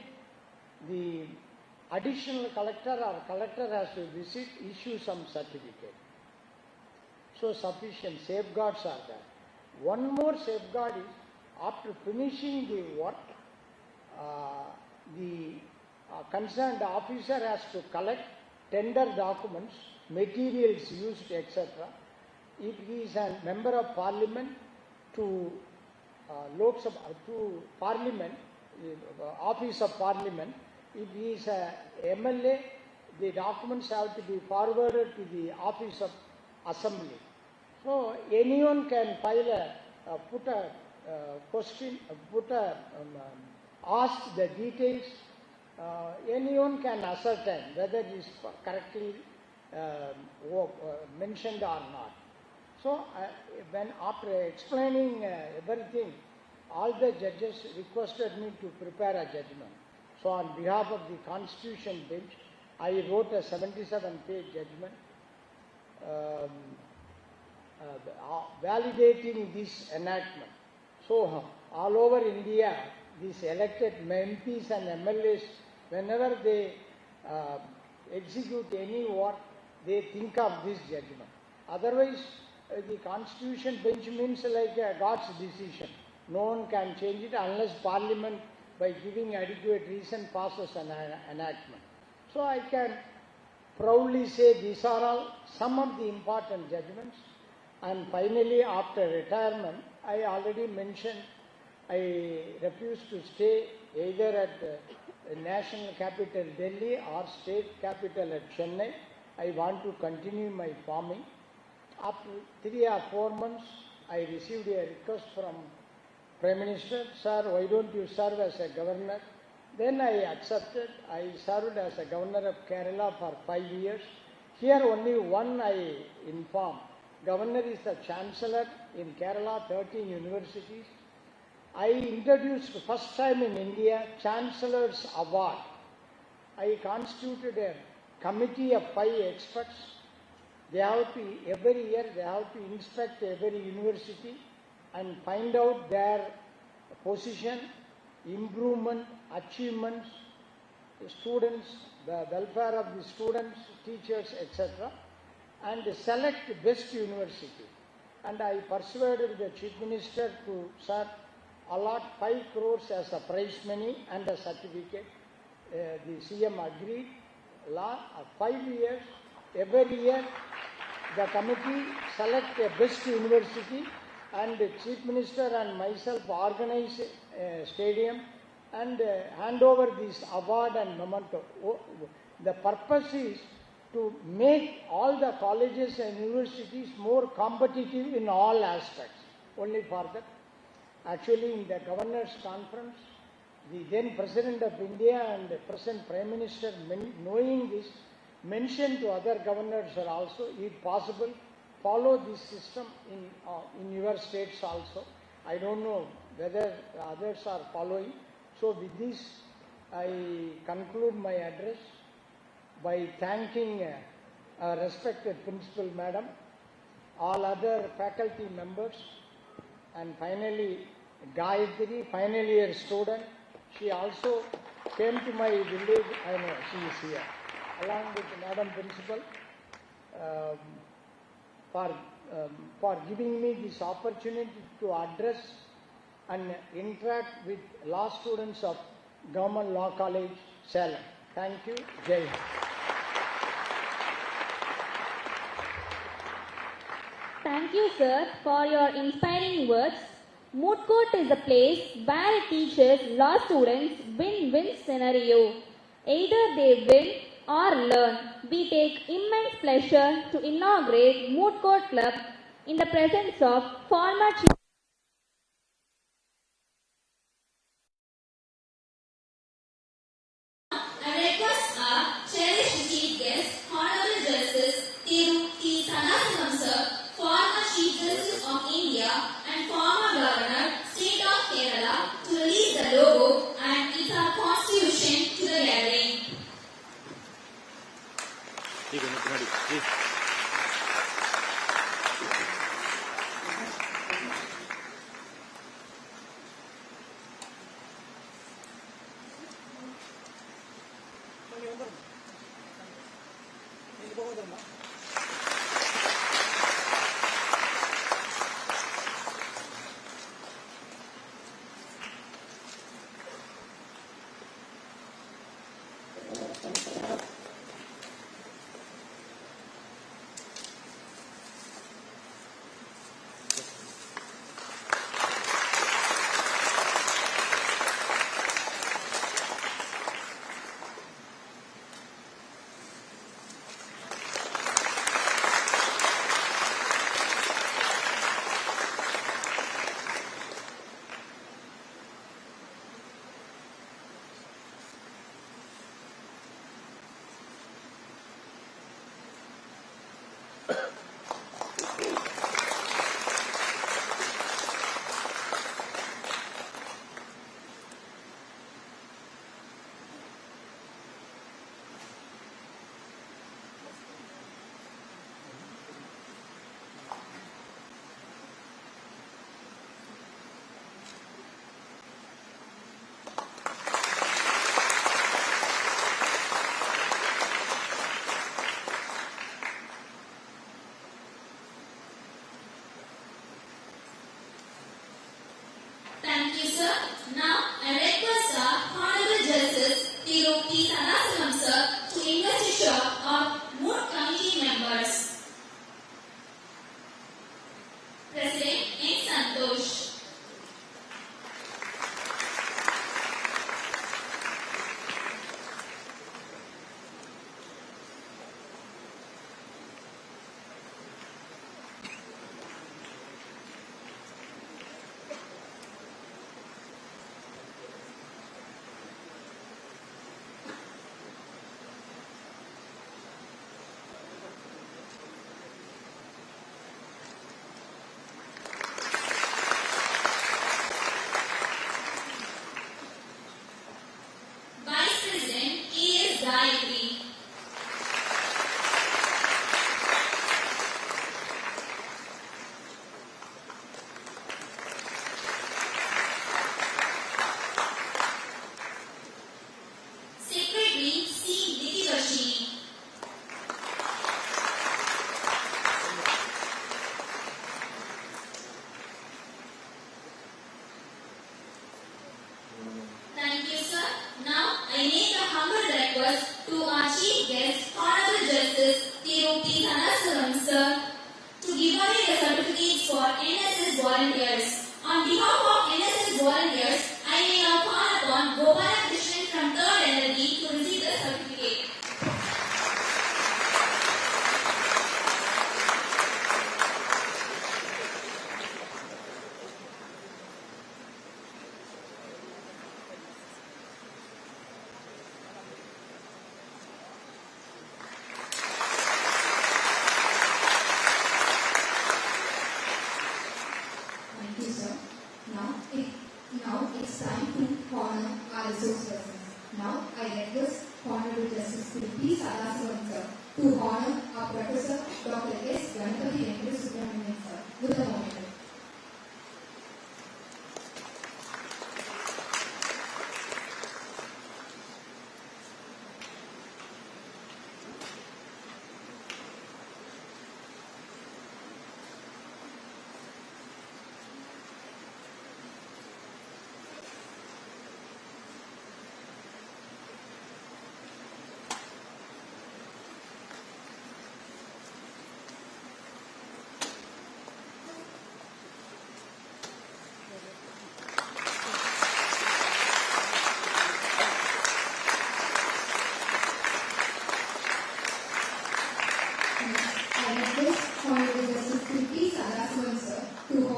the additional collector or collector has to visit, issue some certificate. So sufficient safeguards are there. One more safeguard is after finishing the work, the concerned officer has to collect tender documents, materials used, etc. If he is a member of parliament to Lok Sabha, to parliament, Office of Parliament. If he is a MLA, the documents have to be forwarded to the Office of Assembly. So anyone can file put a question, ask the details. Anyone can ascertain whether it is correctly mentioned or not. So when after explaining everything, all the judges requested me to prepare a judgment. So on behalf of the Constitution Bench, I wrote a 77-page judgment validating this enactment. So all over India, these elected MPs and MLAs, whenever they execute any work, they think of this judgment. Otherwise, the Constitution Bench means like God's decision. No one can change it unless Parliament, by giving adequate reason, passes an enactment. So I can proudly say these are all some of the important judgments. And finally, after retirement, I already mentioned I refuse to stay either at the national capital Delhi or state capital at Chennai. I want to continue my farming. After 3 or 4 months, I received a request from Prime Minister, sir, why don't you serve as a governor? Then I accepted. I served as a governor of Kerala for 5 years. Here only one I inform. Governor is the chancellor in Kerala, 13 universities. I introduced first time in India Chancellor's Award. I constituted a committee of 5 experts. They have to, every year they have to inspect every university and find out their position, improvement, achievements, students, the welfare of the students, teachers, etc. and select best university. And I persuaded the Chief Minister to, sir, allot 5 crores as a prize money and a certificate. The CM agreed. 5 years, every year the committee select a best university and the Chief Minister and myself organize a stadium and hand over this award and memento. The purpose is to make all the colleges and universities more competitive in all aspects. Only for that. Actually, in the Governor's Conference, the then President of India and the present Prime Minister, knowing this, mentioned to other governors also, if possible, follow this system in your states also. I don't know whether others are following. So with this, I conclude my address by thanking respected Principal Madam, all other faculty members, and finally Gayatri, final year student. She also came to my village. I know she is here, along with Madam Principal, for giving me this opportunity to address and interact with law students of Government Law College, Salem. Thank you. Jai Hind. Thank you, sir, for your inspiring words. Moot court is a place where it teaches law students win-win scenario. Either they win or learn. We take immense pleasure to inaugurate Moot Court Club in the presence of former Chief I request our cherished Chief Guest, Honorable Justice Puthiya Thalaimurai sir, former Chief Justice of India and former Governor, State of Kerala, to release the logo and its constitution to the gathering. Please.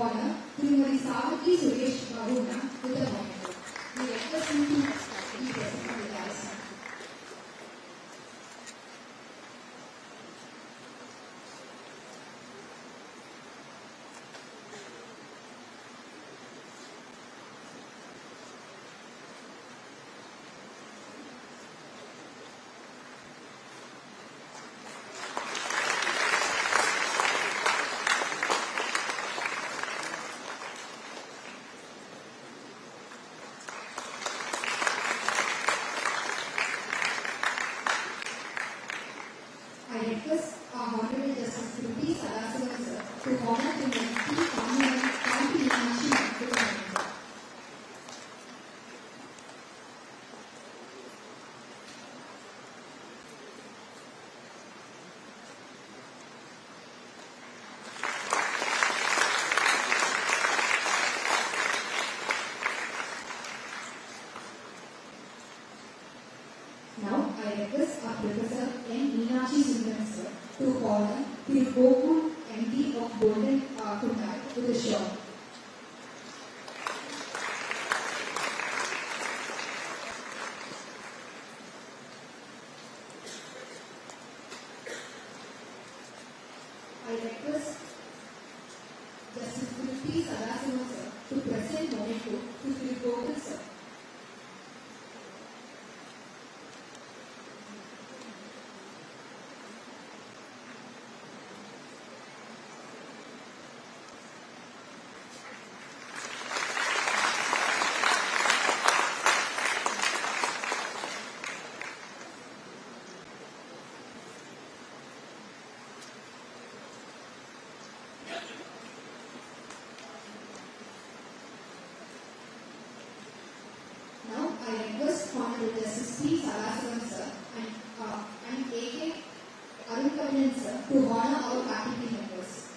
honor Srimati Savati Suresh Babu ma'am with the monitor. We request him to be present on the dais. I request our Honorable Justice Puthiya Thalaimurai sir to honor the Tamil Nadu and India. Now I request our Professor N. Meenakshi Sundaram sir to honor the Kollywood MD of Golden Kundai with a show. I request Justice Puthiya Thalaimurai sir to present Monico to the Kollywood sir. Now I request Honorable Justice P. Salasivam sir and A.K. Arunkavan sir to honor our faculty members.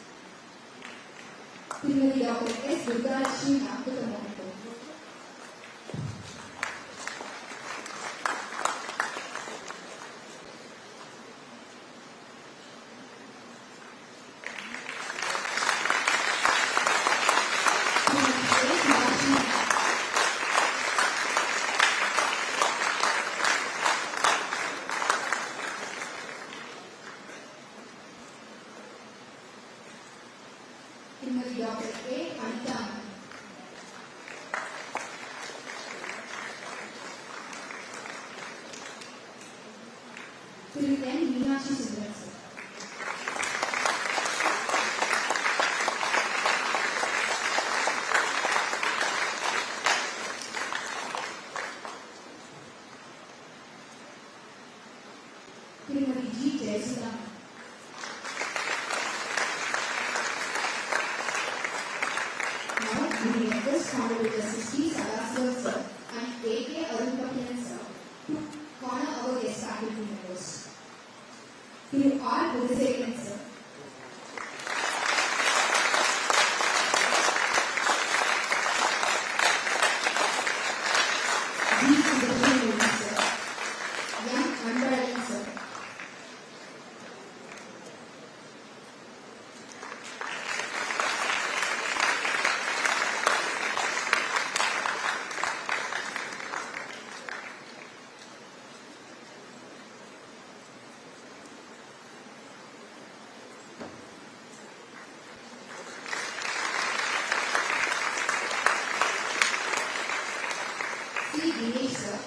Srimati Dr. S. Durgalakshmi ma'am with the monitor. Srimati Dr. A. Anita ma'am. Srimati N. Meenakshi Sundaram sir. Srimati G. Jayasudha ma'am. Now we request Honorable Justice P. Salasivam sir and A.K. Arunkavan sir to honor our guest faculty members. Through R. Puthiya sir. D. Subramanian sir. M. Anbarayan sir. C. Dinesh sir.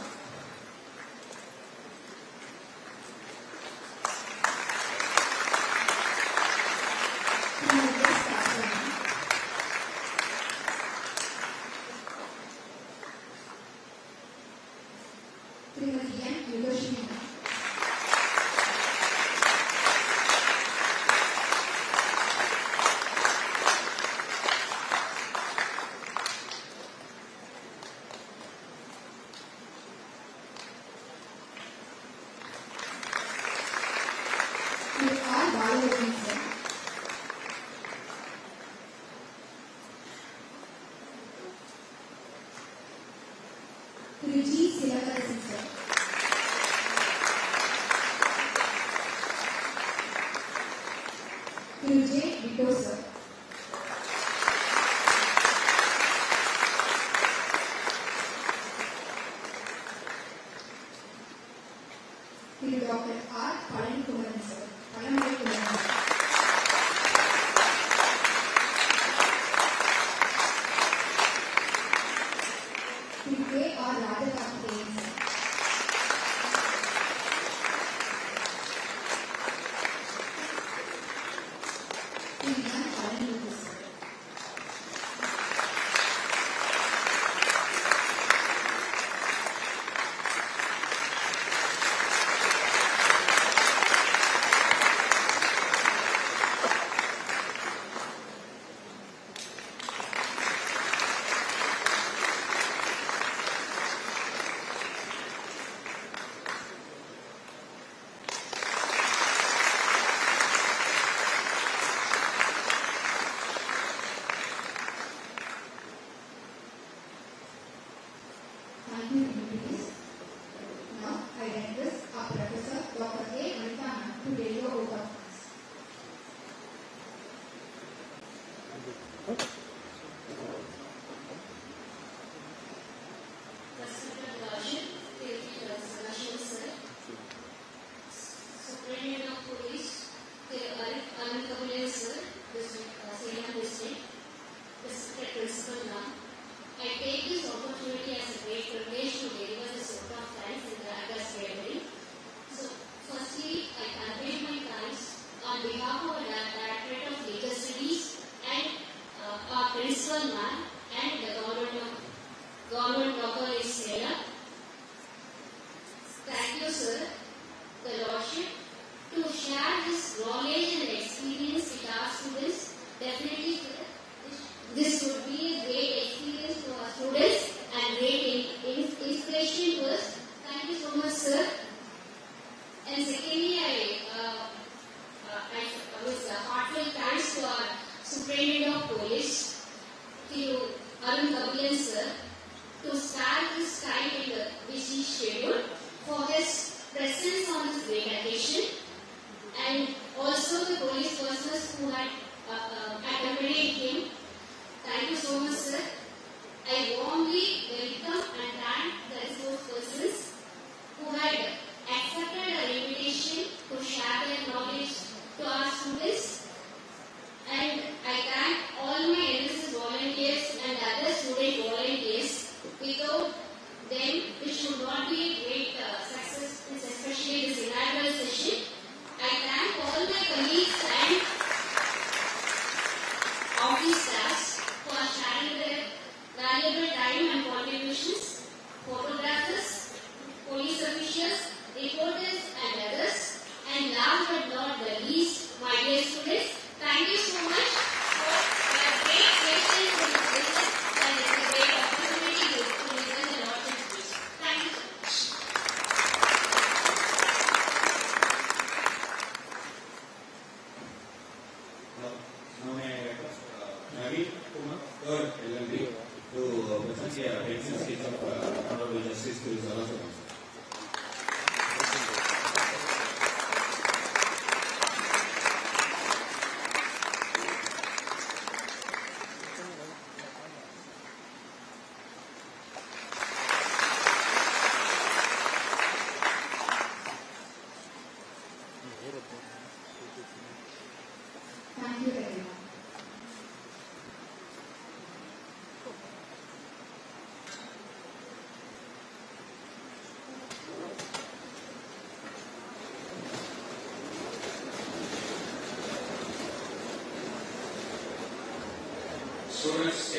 Srimati S. Kasarani. Srimati N. Yugashmi ma'am. Through R. Balavani sir. Through G. Sivakarasi sir. Through J. Vito sir. few degrees. Now, I request our Professor Dr. A. Maritana to deliver oath of office. Respected Lordship, President Sir, Superintendent of Police, Arun Sir, Salem District, respected Principal Ma'am, I take this opportunity as a great privilege to deliver this vote of thanks in the August gathering. So, firstly, I convey my thanks on behalf of the Directorate of Legal Studies and our Principal Ma'am and the Government Local in Salem. Thank you, sir, the Lordship, to share this knowledge and experience with our students. Definitely, this would be a great experience for our students and great inspiration to us. Thank you so much, sir. And secondly, I was heartfelt thanks to our Superintendent of Police, to Arun sir, to start this time in the busy schedule for his presence on this great occasion, and also the police personnel who had accompanied him. Thank you so much, sir. I warmly welcome and thank the resource persons who had accepted our invitation to share their knowledge to our students. And I thank all my NSS volunteers and other student volunteers. Without them, it would not be a great success, especially this inaugural session. I thank all my colleagues and office staffs for sharing their valuable time and contributions, photographers, police officials, reporters and others. And last but not the least, my dear students, thank you so much for your great patience and visit, and it's a great opportunity to listen the Lordship's speech. Thank you so much. Now may I request Naveen Kumar, third LLB, to present the exit speech of Honorable Justice Puthiya Thalaimurai. Thank you very much. Students,